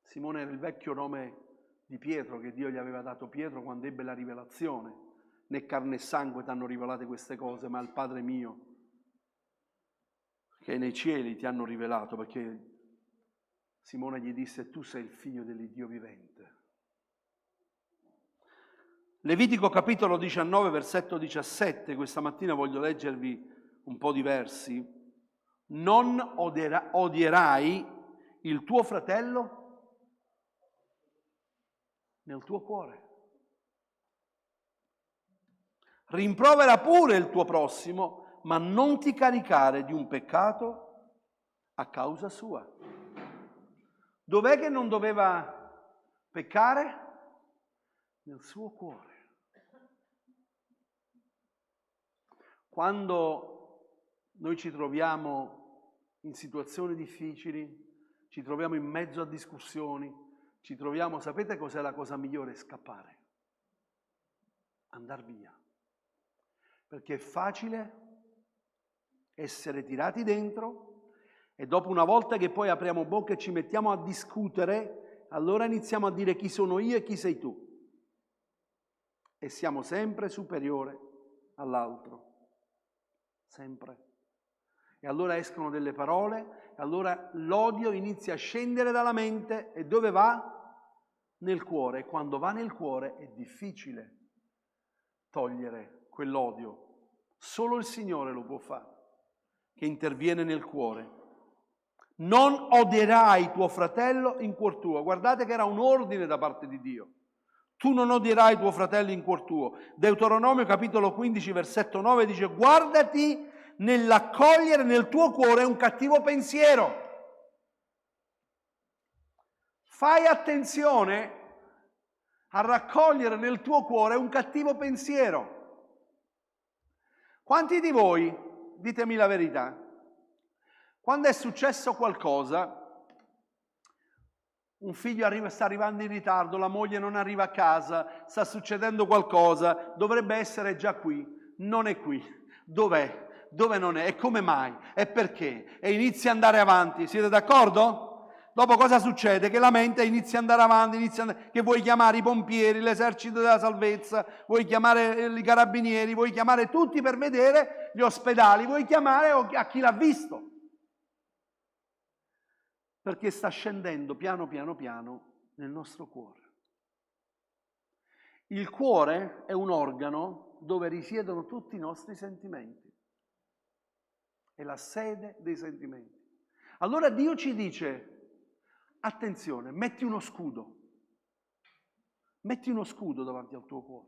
Simone era il vecchio nome di Pietro che Dio gli aveva dato Pietro quando ebbe la rivelazione. Né carne e sangue ti hanno rivelate queste cose, ma il Padre mio che nei cieli ti hanno rivelato, perché Simone gli disse: tu sei il figlio dell'Iddio vivente. Levitico capitolo 19 versetto 17, questa mattina voglio leggervi un po' di versi. Non odierai il tuo fratello nel tuo cuore. Rimprovera pure il tuo prossimo, ma non ti caricare di un peccato a causa sua. Dov'è che non doveva peccare? Nel suo cuore. Quando noi ci troviamo in situazioni difficili, ci troviamo in mezzo a discussioni, ci troviamo, sapete cos'è la cosa migliore? Scappare, andar via. Perché è facile essere tirati dentro e dopo, una volta che poi apriamo bocca e ci mettiamo a discutere, allora iniziamo a dire chi sono io e chi sei tu. E siamo sempre superiore all'altro. Sempre. E allora escono delle parole, e allora l'odio inizia a scendere dalla mente e dove va? Nel cuore. E quando va nel cuore è difficile togliere quell'odio. Solo il Signore lo può fare, che interviene nel cuore. Non odierai tuo fratello in cuor tuo. Guardate che era un ordine da parte di Dio. Tu non odierai tuo fratello in cuor tuo. Deuteronomio capitolo 15 versetto 9 dice: guardati nell'accogliere nel tuo cuore un cattivo pensiero. Fai attenzione a raccogliere nel tuo cuore un cattivo pensiero. Quanti di voi, ditemi la verità, quando è successo qualcosa, un figlio sta arrivando in ritardo, la moglie non arriva a casa, sta succedendo qualcosa, dovrebbe essere già qui, non è qui. Dov'è? Dove non è? E come mai? E perché? E inizia ad andare avanti, siete d'accordo? Dopo cosa succede? Che la mente inizia ad andare avanti, che vuoi chiamare i pompieri, l'esercito della salvezza, vuoi chiamare i carabinieri, vuoi chiamare tutti per vedere gli ospedali, vuoi chiamare a chi l'ha visto. Perché sta scendendo piano nel nostro cuore. Il cuore è un organo dove risiedono tutti i nostri sentimenti. È la sede dei sentimenti. Allora Dio ci dice: attenzione, metti uno scudo. Metti uno scudo davanti al tuo cuore.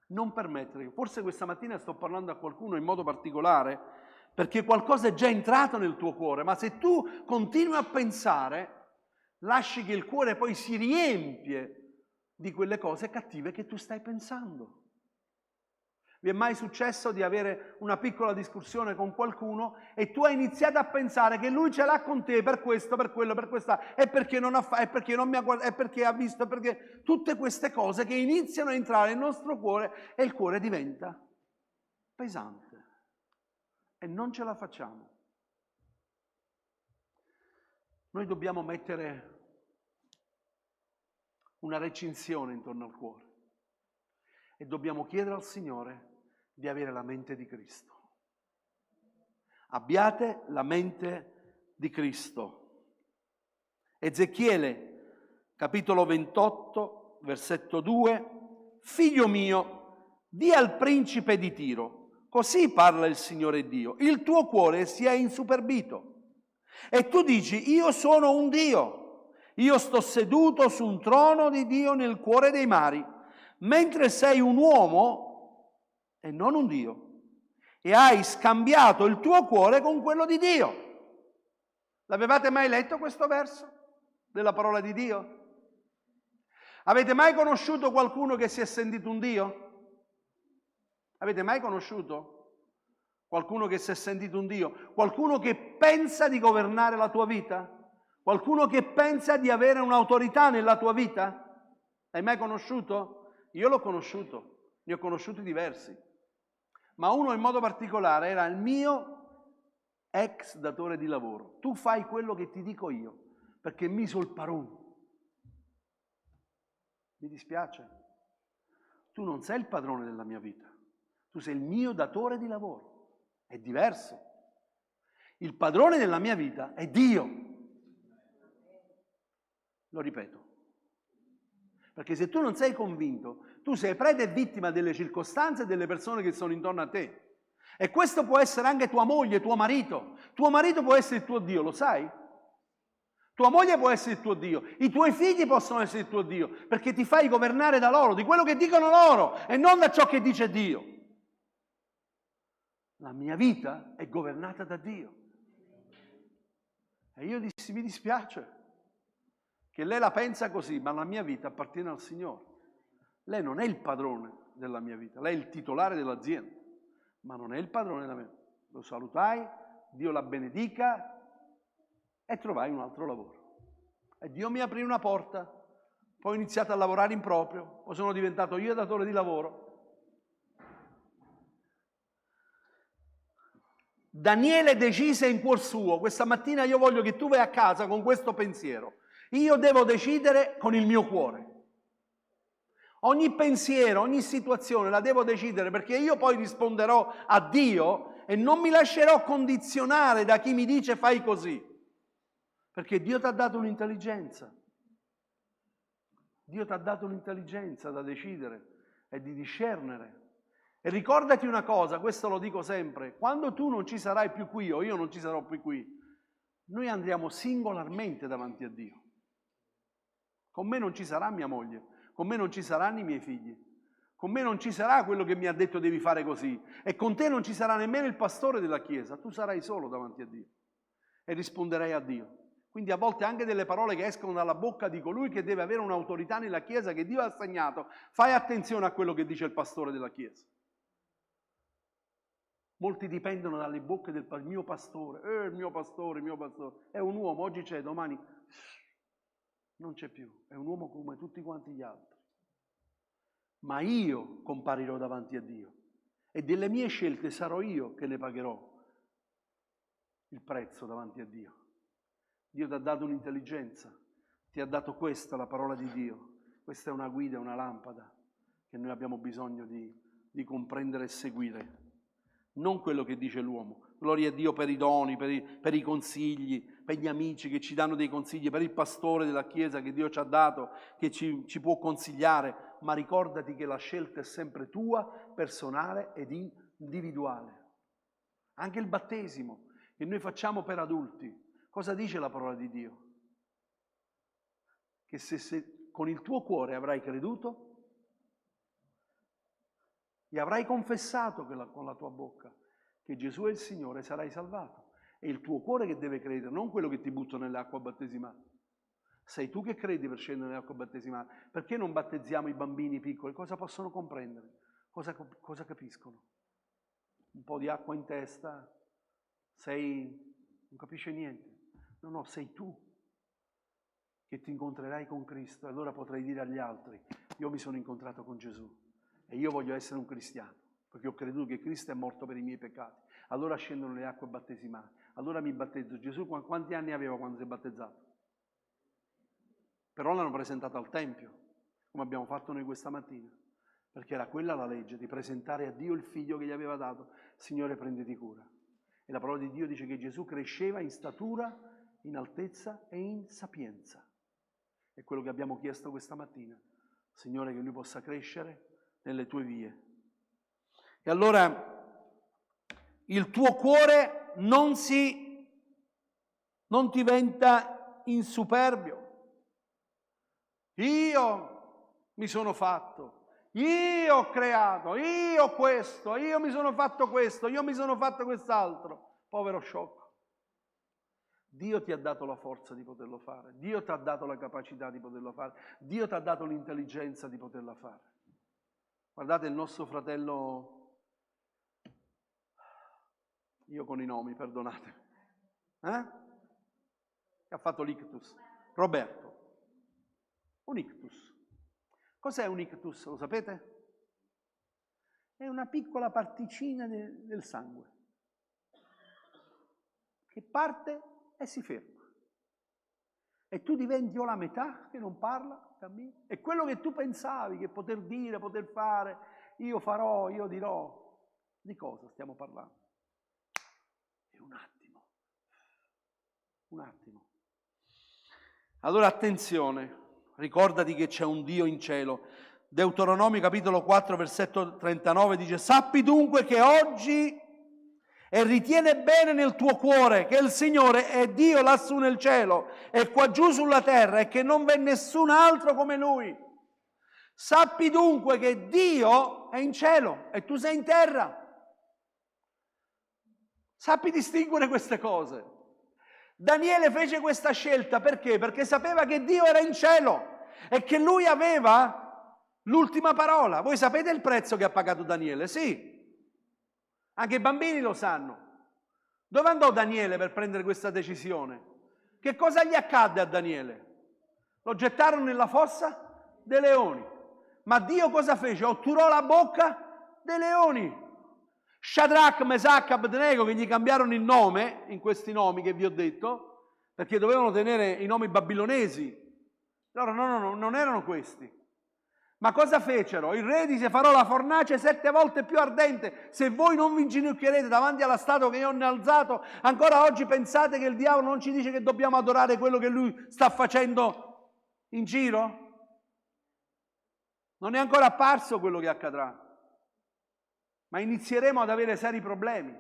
Non permettere. Forse questa mattina sto parlando a qualcuno in modo particolare, perché qualcosa è già entrato nel tuo cuore, ma se tu continui a pensare, lasci che il cuore poi si riempie di quelle cose cattive che tu stai pensando. Vi è mai successo di avere una piccola discussione con qualcuno e tu hai iniziato a pensare che lui ce l'ha con te per questo, per quello, per questa, e perché non ha fatto, e perché non mi ha guardato, e perché ha visto, perché tutte queste cose che iniziano a entrare nel nostro cuore e il cuore diventa pesante e non ce la facciamo. Noi dobbiamo mettere una recinzione intorno al cuore. E dobbiamo chiedere al Signore di avere la mente di Cristo. Abbiate la mente di Cristo. Ezechiele, capitolo 28, versetto 2, figlio mio, di al principe di Tiro, così parla il Signore Dio, il tuo cuore si è insuperbito. E tu dici, io sono un Dio, io sto seduto su un trono di Dio nel cuore dei mari, mentre sei un uomo e non un Dio, e hai scambiato il tuo cuore con quello di Dio. L'avevate mai letto questo verso della parola di Dio? Avete mai conosciuto qualcuno che si è sentito un Dio? Avete mai conosciuto qualcuno che si è sentito un Dio? Qualcuno che pensa di governare la tua vita? Qualcuno che pensa di avere un'autorità nella tua vita? L'hai mai conosciuto? Io l'ho conosciuto, ne ho conosciuti diversi. Ma uno in modo particolare era il mio ex datore di lavoro. Tu fai quello che ti dico io, perché mi so il parone. Mi dispiace. Tu non sei il padrone della mia vita. Tu sei il mio datore di lavoro. È diverso. Il padrone della mia vita è Dio. Lo ripeto. Perché se tu non sei convinto, tu sei preda e vittima delle circostanze e delle persone che sono intorno a te. E questo può essere anche tua moglie, tuo marito. Tuo marito può essere il tuo Dio, lo sai? Tua moglie può essere il tuo Dio. I tuoi figli possono essere il tuo Dio, perché ti fai governare da loro, di quello che dicono loro e non da ciò che dice Dio. La mia vita è governata da Dio. E io dissi, mi dispiace che lei la pensa così, ma la mia vita appartiene al Signore. Lei non è il padrone della mia vita, lei è il titolare dell'azienda, ma non è il padrone della mia vita. Lo salutai, Dio la benedica e trovai un altro lavoro. E Dio mi aprì una porta, poi ho iniziato a lavorare in proprio, poi sono diventato io datore di lavoro. Daniele decise in cuor suo, questa mattina io voglio che tu vai a casa con questo pensiero. Io devo decidere con il mio cuore. Ogni pensiero, ogni situazione la devo decidere, perché io poi risponderò a Dio e non mi lascerò condizionare da chi mi dice fai così. Perché Dio ti ha dato un'intelligenza. Dio ti ha dato un'intelligenza da decidere e di discernere. E ricordati una cosa, questo lo dico sempre, quando tu non ci sarai più qui o io non ci sarò più qui, noi andremo singolarmente davanti a Dio. Con me non ci sarà mia moglie, con me non ci saranno i miei figli, con me non ci sarà quello che mi ha detto devi fare così e con te non ci sarà nemmeno il pastore della chiesa, tu sarai solo davanti a Dio e risponderai a Dio. Quindi a volte anche delle parole che escono dalla bocca di colui che deve avere un'autorità nella chiesa che Dio ha assegnato, fai attenzione a quello che dice il pastore della chiesa. Molti dipendono dalle bocche del mio pastore, il mio pastore, è un uomo, oggi c'è, domani non c'è più, è un uomo come tutti quanti gli altri. Ma io comparirò davanti a Dio e delle mie scelte sarò io che ne pagherò il prezzo davanti a Dio. Dio ti ha dato un'intelligenza, ti ha dato questa, la parola di Dio. Questa è una guida, una lampada che noi abbiamo bisogno di comprendere e seguire. Non quello che dice l'uomo. Gloria a Dio per i doni, per i consigli, per gli amici che ci danno dei consigli, per il pastore della Chiesa che Dio ci ha dato, che ci può consigliare, ma ricordati che la scelta è sempre tua, personale ed individuale. Anche il battesimo che noi facciamo per adulti, cosa dice la parola di Dio? Che se con il tuo cuore avrai creduto e avrai confessato con la tua bocca che Gesù è il Signore, sarai salvato. È il tuo cuore che deve credere, non quello che ti butta nell'acqua battesimale. Sei tu che credi per scendere nell'acqua battesimale. Perché non battezziamo i bambini piccoli? Cosa possono comprendere? Cosa capiscono? Un po' di acqua in testa? Non capisce niente. No, sei tu che ti incontrerai con Cristo e allora potrai dire agli altri, io mi sono incontrato con Gesù e io voglio essere un cristiano. Perché ho creduto che Cristo è morto per i miei peccati. Allora scendo nelle acque battesimali. Allora mi battezzo. Gesù quanti anni aveva quando si è battezzato? Però l'hanno presentato al Tempio. come abbiamo fatto noi questa mattina, perché era quella la legge, di presentare a Dio il figlio che gli aveva dato. Signore, prenditi cura. E la parola di Dio dice che Gesù cresceva in statura, in altezza e in sapienza. È quello che abbiamo chiesto questa mattina. Signore, che Lui possa crescere nelle Tue vie. E allora il tuo cuore non diventa insuperbio. Io mi sono fatto, io ho creato, io ho questo, io mi sono fatto questo, io mi sono fatto quest'altro. Povero sciocco. Dio ti ha dato la forza di poterlo fare, Dio ti ha dato la capacità di poterlo fare, Dio ti ha dato l'intelligenza di poterla fare. Guardate il nostro fratello, io con i nomi, perdonatemi, che ha fatto l'ictus, Roberto, un ictus. Cos'è un ictus, lo sapete? È una piccola particina del sangue che parte e si ferma. E tu diventi o la metà che non parla, cammina. E quello che tu pensavi che poter dire, poter fare, io farò, io dirò, di cosa stiamo parlando? È un attimo. Un attimo. Allora attenzione, ricordati che c'è un Dio in cielo. Deuteronomio capitolo 4 versetto 39 dice: sappi dunque che oggi e ritiene bene nel tuo cuore che il Signore è Dio lassù nel cielo e qua giù sulla terra e che non v'è nessun altro come Lui. Sappi dunque che Dio è in cielo e tu sei in terra. Sappi distinguere queste cose. Daniele fece questa scelta perché? Perché sapeva che Dio era in cielo e che Lui aveva l'ultima parola. Voi sapete il prezzo che ha pagato Daniele? Sì. Anche i bambini lo sanno. Dove andò Daniele per prendere questa decisione? Che cosa gli accadde a Daniele? Lo gettarono nella fossa dei leoni. Ma Dio cosa fece? Otturò la bocca dei leoni. Shadrach, Mesach, Abednego, che gli cambiarono il nome, in questi nomi che vi ho detto, perché dovevano tenere i nomi babilonesi. Loro no, non erano questi. Ma cosa fecero? Il re disse: farò la fornace 7 volte più ardente. Se voi non vi inginocchierete davanti alla statua che io ho innalzato, ancora oggi pensate che il diavolo non ci dice che dobbiamo adorare quello che lui sta facendo in giro? Non è ancora apparso quello che accadrà, ma inizieremo ad avere seri problemi.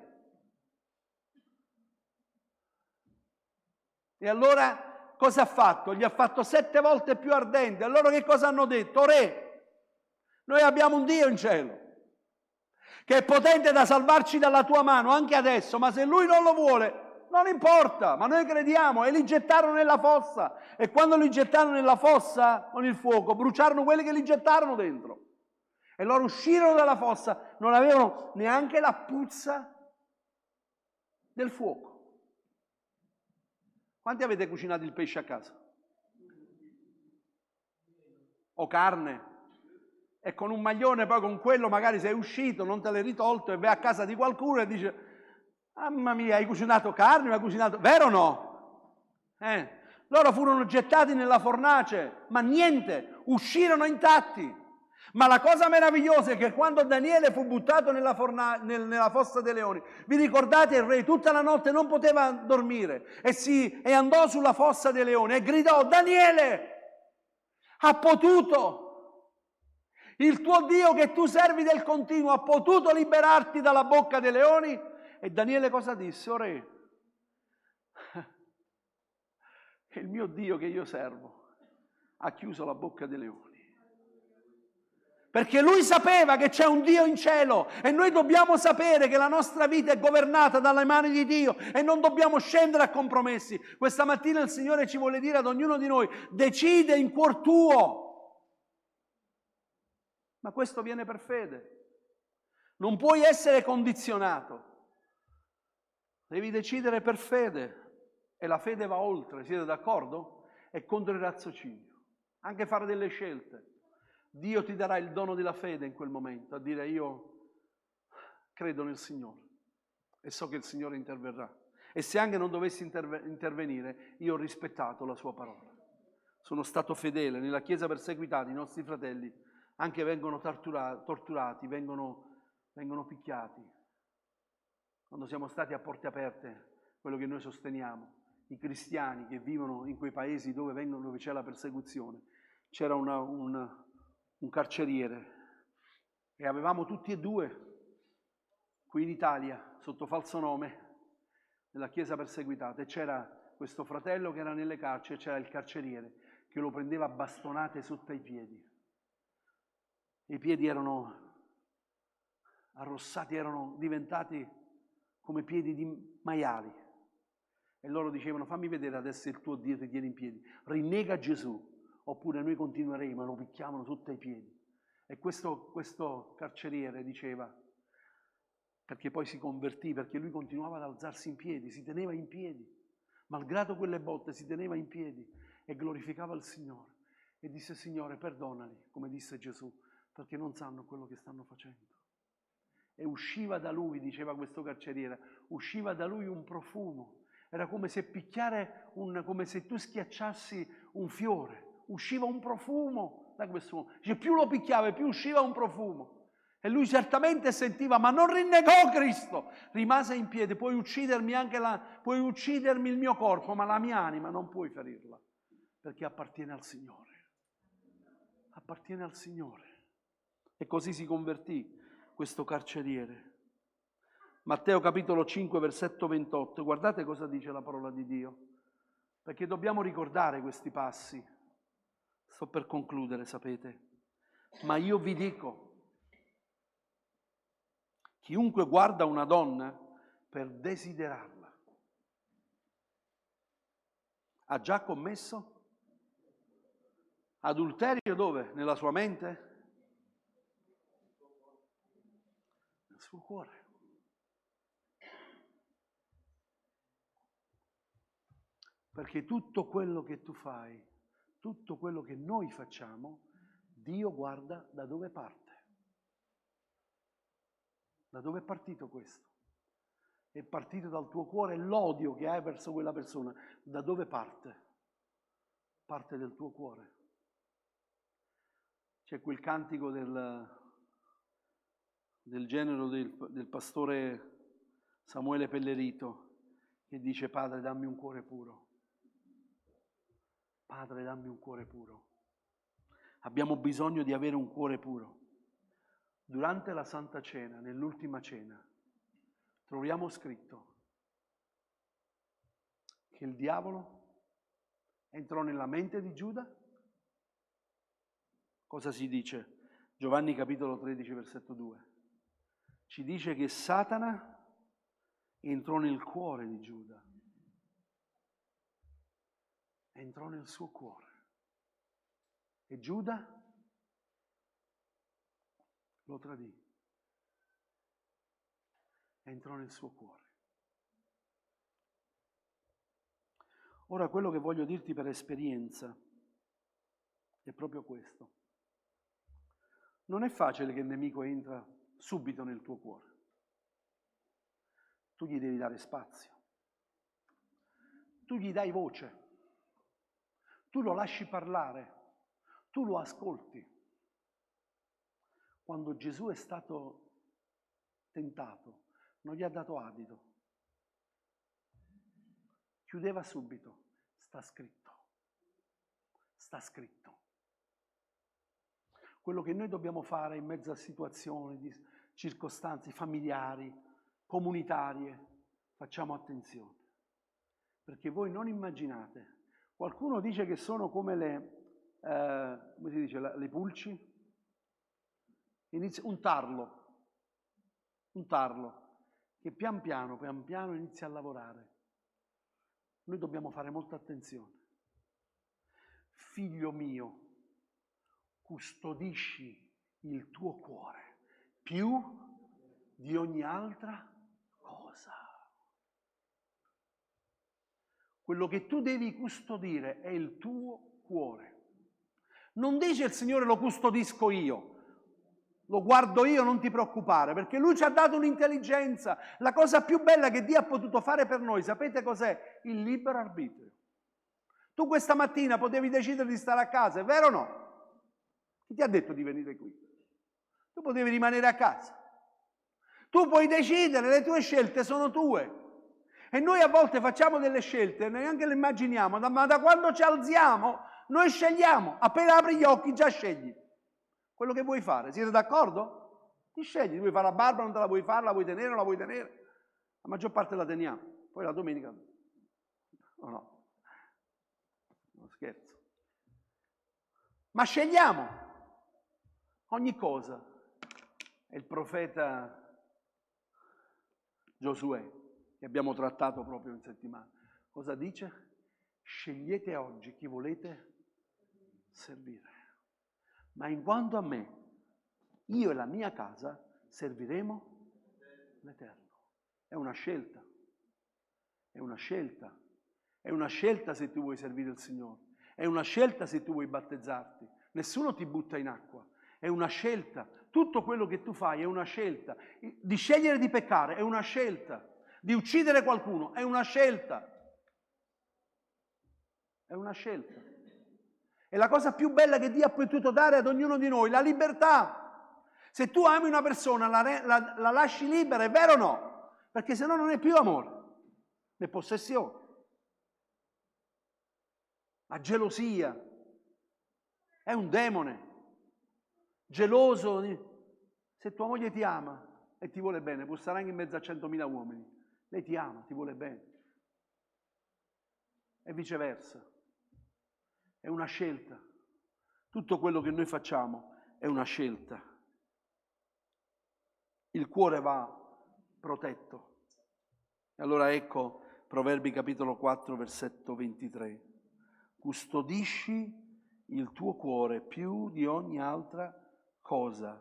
E allora cosa ha fatto? Gli ha fatto 7 volte più ardente. Allora che cosa hanno detto? Re, noi abbiamo un Dio in cielo che è potente da salvarci dalla tua mano anche adesso, ma se Lui non lo vuole, non importa, ma noi crediamo. E li gettarono nella fossa. E quando li gettarono nella fossa con il fuoco, bruciarono quelli che li gettarono dentro. E loro uscirono dalla fossa, non avevano neanche la puzza del fuoco. Quanti avete cucinato il pesce a casa? O carne? E con un maglione poi con quello magari sei uscito, non te l'hai ritolto e vai a casa di qualcuno e dice: mamma mia, hai cucinato carne, hai cucinato... Vero o no? Loro furono gettati nella fornace, ma niente, uscirono intatti. Ma la cosa meravigliosa è che quando Daniele fu buttato nella fossa dei leoni, vi ricordate, il re tutta la notte non poteva dormire e andò sulla fossa dei leoni e gridò: Daniele, ha potuto... Il tuo Dio che tu servi del continuo ha potuto liberarti dalla bocca dei leoni? E Daniele cosa disse? O re, il mio Dio che io servo ha chiuso la bocca dei leoni. Perché lui sapeva che c'è un Dio in cielo e noi dobbiamo sapere che la nostra vita è governata dalle mani di Dio e non dobbiamo scendere a compromessi. Questa mattina il Signore ci vuole dire ad ognuno di noi: decide in cuor tuo. Ma questo viene per fede. Non puoi essere condizionato. Devi decidere per fede. E la fede va oltre, siete d'accordo? È contro il raziocinio. Anche fare delle scelte. Dio ti darà il dono della fede in quel momento, a dire: io credo nel Signore e so che il Signore interverrà. E se anche non dovessi intervenire, io ho rispettato la sua parola. sono stato fedele. Nella Chiesa perseguitata i nostri fratelli anche vengono torturati, vengono picchiati. Quando siamo stati a Porte Aperte, quello che noi sosteniamo, i cristiani che vivono in quei paesi dove c'è la persecuzione, c'era un carceriere e avevamo tutti e due qui in Italia, sotto falso nome, nella Chiesa perseguitata, e c'era questo fratello che era nelle carceri, c'era il carceriere che lo prendeva a bastonate sotto ai piedi. I piedi erano arrossati, erano diventati come piedi di maiali. E loro dicevano: fammi vedere adesso il tuo Dio ti tiene in piedi, rinnega Gesù, oppure noi continueremo, e lo picchiavano sotto ai piedi. E questo carceriere diceva, perché poi si convertì, perché lui continuava ad alzarsi in piedi, si teneva in piedi, malgrado quelle botte si teneva in piedi e glorificava il Signore. E disse: Signore, perdonali, come disse Gesù, perché non sanno quello che stanno facendo. E usciva da lui, diceva questo carceriere, usciva da lui un profumo. Era come se come se tu schiacciassi un fiore. Usciva un profumo da questo uomo. Dice, più lo picchiava e più usciva un profumo. E lui certamente sentiva, ma non rinnegò Cristo. Rimase in piedi. Puoi uccidermi puoi uccidermi il mio corpo, ma la mia anima non puoi ferirla, perché appartiene al Signore. Appartiene al Signore. E così si convertì questo carceriere. Matteo capitolo 5, versetto 28. Guardate cosa dice la parola di Dio, perché dobbiamo ricordare questi passi. Sto per concludere, sapete. Ma io vi dico, chiunque guarda una donna per desiderarla ha già commesso adulterio dove? Nella sua mente? Nel suo cuore. Perché tutto quello che tu fai, tutto quello che noi facciamo, Dio guarda da dove parte. Da dove è partito questo? È partito dal tuo cuore, l'odio che hai verso quella persona. Da dove parte? Parte del tuo cuore. C'è quel cantico del genero del pastore Samuele Pellerito che dice: Padre, dammi un cuore puro. Padre, dammi un cuore puro. Abbiamo bisogno di avere un cuore puro. Durante la Santa Cena, nell'ultima cena, troviamo scritto che il diavolo entrò nella mente di Giuda. Cosa si dice? Giovanni capitolo 13, versetto 2. Ci dice che Satana entrò nel cuore di Giuda. Entrò nel suo cuore. E Giuda lo tradì. Entrò nel suo cuore. Ora, quello che voglio dirti per esperienza è proprio questo. Non è facile che il nemico entra subito nel tuo cuore. Tu gli devi dare spazio. Tu gli dai voce. Tu lo lasci parlare. Tu lo ascolti. Quando Gesù è stato tentato, non gli ha dato adito. Chiudeva subito. Sta scritto. Sta scritto. Quello che noi dobbiamo fare in mezzo a situazioni, di circostanze familiari, comunitarie, facciamo attenzione. Perché voi non immaginate. Qualcuno dice che sono come come si dice, le pulci? Un tarlo che pian piano inizia a lavorare. Noi dobbiamo fare molta attenzione. Figlio mio, custodisci il tuo cuore più di ogni altra cosa. Quello che tu devi custodire è il tuo cuore. Non dice il Signore: lo custodisco io. Lo guardo io, non ti preoccupare, perché Lui ci ha dato un'intelligenza. La cosa più bella che Dio ha potuto fare per noi, sapete cos'è? Il libero arbitrio. Tu questa mattina potevi decidere di stare a casa, è vero o no? Chi ti ha detto di venire qui? Tu potevi rimanere a casa. Tu puoi decidere, le tue scelte sono tue. E noi a volte facciamo delle scelte, neanche le immaginiamo, ma da quando ci alziamo noi scegliamo. Appena apri gli occhi già scegli quello che vuoi fare. Siete d'accordo? Ti scegli, vuoi fare la barba, non te la vuoi fare, la vuoi tenere, non la vuoi tenere. La maggior parte la teniamo, poi la domenica no. Non scherzo. Ma scegliamo ogni cosa. È il profeta Giosuè, che abbiamo trattato proprio in settimana. Cosa dice? Scegliete oggi chi volete servire. Ma in quanto a me, io e la mia casa serviremo l'Eterno. È una scelta. È una scelta. È una scelta se tu vuoi servire il Signore. È una scelta se tu vuoi battezzarti. Nessuno ti butta in acqua. È una scelta. Tutto quello che tu fai è una scelta. Di scegliere di peccare è una scelta. Di uccidere qualcuno è una scelta. È una scelta. È la cosa più bella che Dio ha potuto dare ad ognuno di noi, la libertà. Se tu ami una persona, la lasci libera, è vero o no? Perché se no non è più amore, è possessione. La gelosia è un demone. Geloso, se tua moglie ti ama e ti vuole bene, pur sarà anche in mezzo a 100.000 uomini, lei ti ama, ti vuole bene. E viceversa. È una scelta. Tutto quello che noi facciamo è una scelta. Il cuore va protetto. E allora ecco Proverbi capitolo 4, versetto 23. Custodisci il tuo cuore più di ogni altra cosa.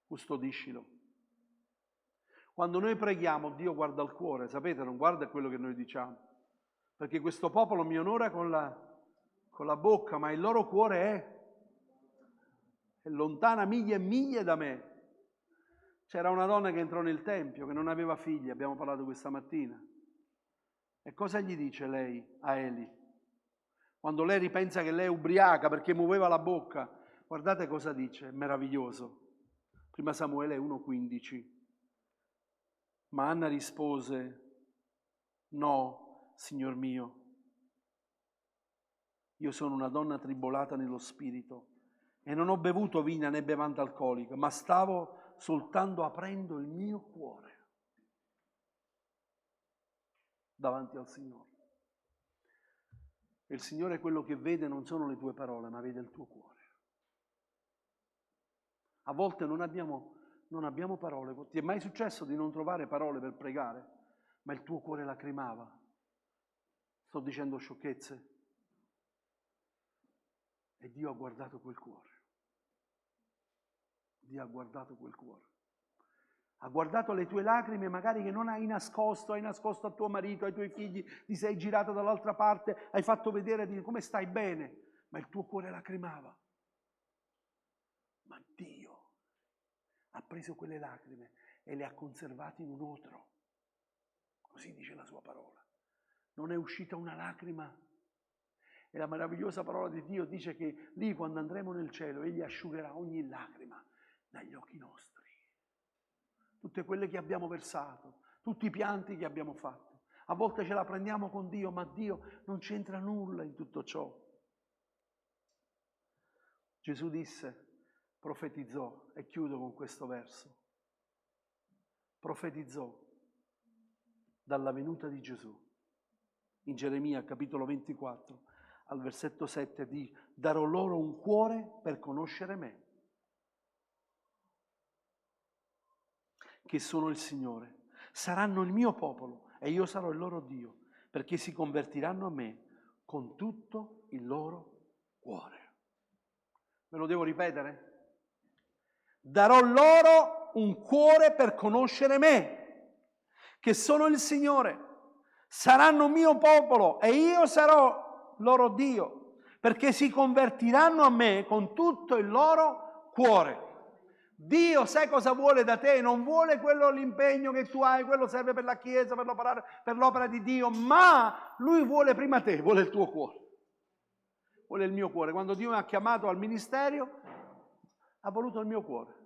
Custodiscilo. Quando noi preghiamo, Dio guarda il cuore, sapete, non guarda quello che noi diciamo. Perché questo popolo mi onora con la bocca, ma il loro cuore è lontana miglia e miglia da me. C'era una donna che entrò nel Tempio, che non aveva figli, abbiamo parlato questa mattina. E cosa gli dice lei a Eli? Quando lei ripensa che lei è ubriaca perché muoveva la bocca, guardate cosa dice, è meraviglioso. Prima Samuele 1,15. Ma Anna rispose, no, Signor mio, io sono una donna tribolata nello spirito e non ho bevuto vino né bevanda alcolica, ma stavo soltanto aprendo il mio cuore davanti al Signore. E il Signore quello che vede non sono le tue parole, ma vede il tuo cuore. A volte non abbiamo parole. Ti è mai successo di non trovare parole per pregare, ma il tuo cuore lacrimava? Sto dicendo sciocchezze? E Dio ha guardato quel cuore. Dio ha guardato quel cuore. Ha guardato le tue lacrime magari che non hai nascosto a tuo marito, ai tuoi figli, ti sei girato dall'altra parte, hai fatto vedere di come stai bene, ma il tuo cuore lacrimava. Ma Dio ha preso quelle lacrime e le ha conservate in un otro. Così dice la sua parola. Non è uscita una lacrima. E la meravigliosa parola di Dio dice che lì, quando andremo nel cielo, Egli asciugherà ogni lacrima dagli occhi nostri. Tutte quelle che abbiamo versato, tutti i pianti che abbiamo fatto. A volte ce la prendiamo con Dio, ma Dio non c'entra nulla in tutto ciò. Gesù disse, profetizzò, e chiudo con questo verso, profetizzò dalla venuta di Gesù. In Geremia capitolo 24 al versetto 7 dice, darò loro un cuore per conoscere me, che sono il Signore. Saranno il mio popolo e io sarò il loro Dio, perché si convertiranno a me con tutto il loro cuore. Me lo devo ripetere? Darò loro un cuore per conoscere me, che sono il Signore. Saranno mio popolo e io sarò loro Dio, perché si convertiranno a me con tutto il loro cuore. Dio sai cosa vuole da te? Non vuole quello, l'impegno che tu hai, quello serve per la Chiesa, per l'opera di Dio, ma Lui vuole prima te, vuole il tuo cuore. Vuole il mio cuore. Quando Dio mi ha chiamato al ministero, ha voluto il mio cuore.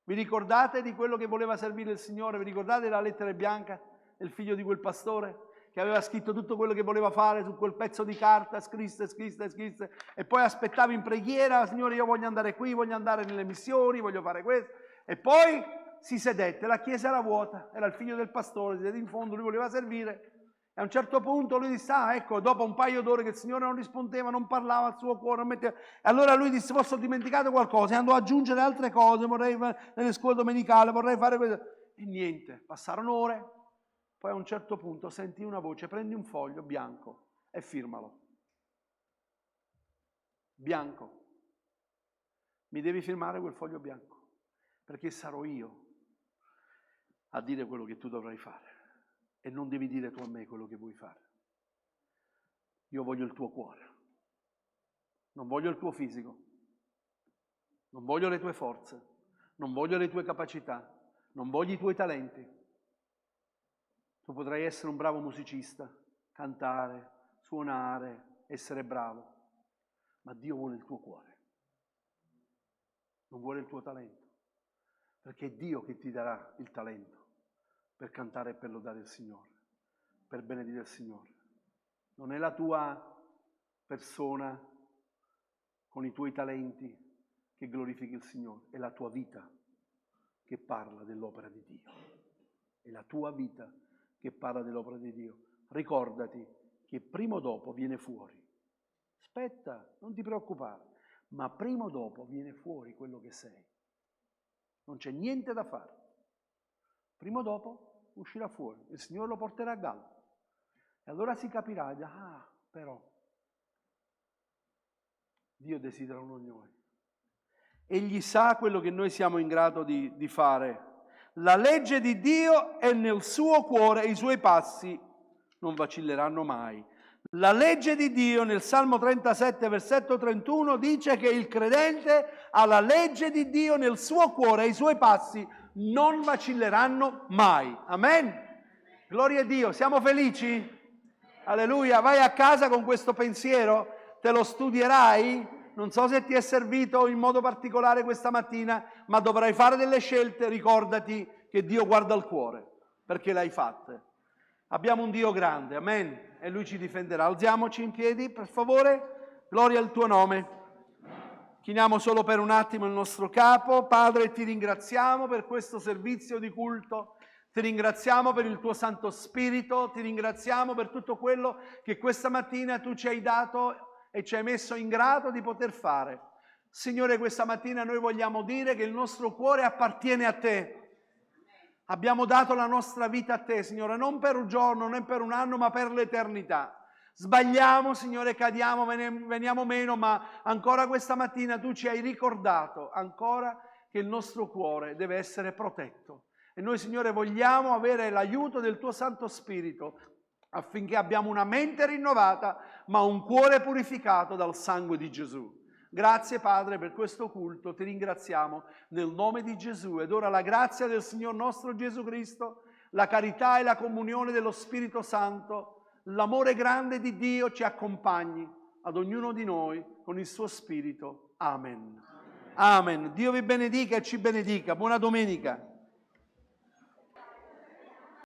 Vi ricordate di quello che voleva servire il Signore? Vi ricordate della lettera bianca del figlio di quel pastore? Che aveva scritto tutto quello che voleva fare su quel pezzo di carta, scrisse, e poi aspettava in preghiera: Signore, io voglio andare qui, voglio andare nelle missioni, voglio fare questo. E poi si sedette, la chiesa era vuota, era il figlio del pastore, si sedette in fondo, lui voleva servire. E a un certo punto lui disse: ecco, dopo un paio d'ore che il Signore non rispondeva, non parlava al suo cuore, non metteva... E allora lui disse: forse ho dimenticato qualcosa, e andò ad aggiungere altre cose, vorrei fare nelle scuole domenicali, vorrei fare questo. E niente, passarono ore. Poi a un certo punto senti una voce: prendi un foglio bianco e firmalo. Bianco. Mi devi firmare quel foglio bianco, perché sarò io a dire quello che tu dovrai fare. E non devi dire tu a me quello che vuoi fare. Io voglio il tuo cuore. Non voglio il tuo fisico. Non voglio le tue forze. Non voglio le tue capacità. Non voglio i tuoi talenti. Tu potrai essere un bravo musicista, cantare, suonare, essere bravo, ma Dio vuole il tuo cuore, non vuole il tuo talento, perché è Dio che ti darà il talento per cantare e per lodare il Signore, per benedire il Signore. Non è la tua persona con i tuoi talenti che glorifichi il Signore, è la tua vita che parla dell'opera di Dio, è la tua vita che parla dell'opera di Dio. Ricordati che prima o dopo viene fuori. Aspetta, non ti preoccupare, ma prima o dopo viene fuori quello che sei. Non c'è niente da fare. Prima o dopo uscirà fuori, il Signore lo porterà a galla. E allora si capirà, però Dio desidera uno di noi. Egli sa quello che noi siamo in grado di fare. La legge di Dio è nel suo cuore e i suoi passi non vacilleranno mai. La legge di Dio nel Salmo 37, versetto 31 dice che il credente ha la legge di Dio nel suo cuore e i suoi passi non vacilleranno mai. Amen? Gloria a Dio. Siamo felici? Alleluia. Vai a casa con questo pensiero, te lo studierai. Non so se ti è servito in modo particolare questa mattina, ma dovrai fare delle scelte. Ricordati che Dio guarda al cuore, perché l'hai fatte. Abbiamo un Dio grande, amen, e Lui ci difenderà. Alziamoci in piedi, per favore. Gloria al tuo nome. Chiniamo solo per un attimo il nostro capo. Padre, ti ringraziamo per questo servizio di culto. Ti ringraziamo per il tuo Santo Spirito. Ti ringraziamo per tutto quello che questa mattina tu ci hai dato e ci hai messo in grado di poter fare. Signore, questa mattina noi vogliamo dire che il nostro cuore appartiene a te. Abbiamo dato la nostra vita a te, Signore, non per un giorno, non per un anno, ma per l'eternità. Sbagliamo, Signore, cadiamo, veniamo meno, ma ancora questa mattina tu ci hai ricordato ancora che il nostro cuore deve essere protetto. E noi, Signore, vogliamo avere l'aiuto del tuo Santo Spirito affinché abbiamo una mente rinnovata, ma un cuore purificato dal sangue di Gesù. Grazie Padre per questo culto, ti ringraziamo nel nome di Gesù. Ed ora la grazia del Signor nostro Gesù Cristo, la carità e la comunione dello Spirito Santo, l'amore grande di Dio ci accompagni ad ognuno di noi con il suo Spirito. Amen. Amen. Dio vi benedica e ci benedica. Buona domenica.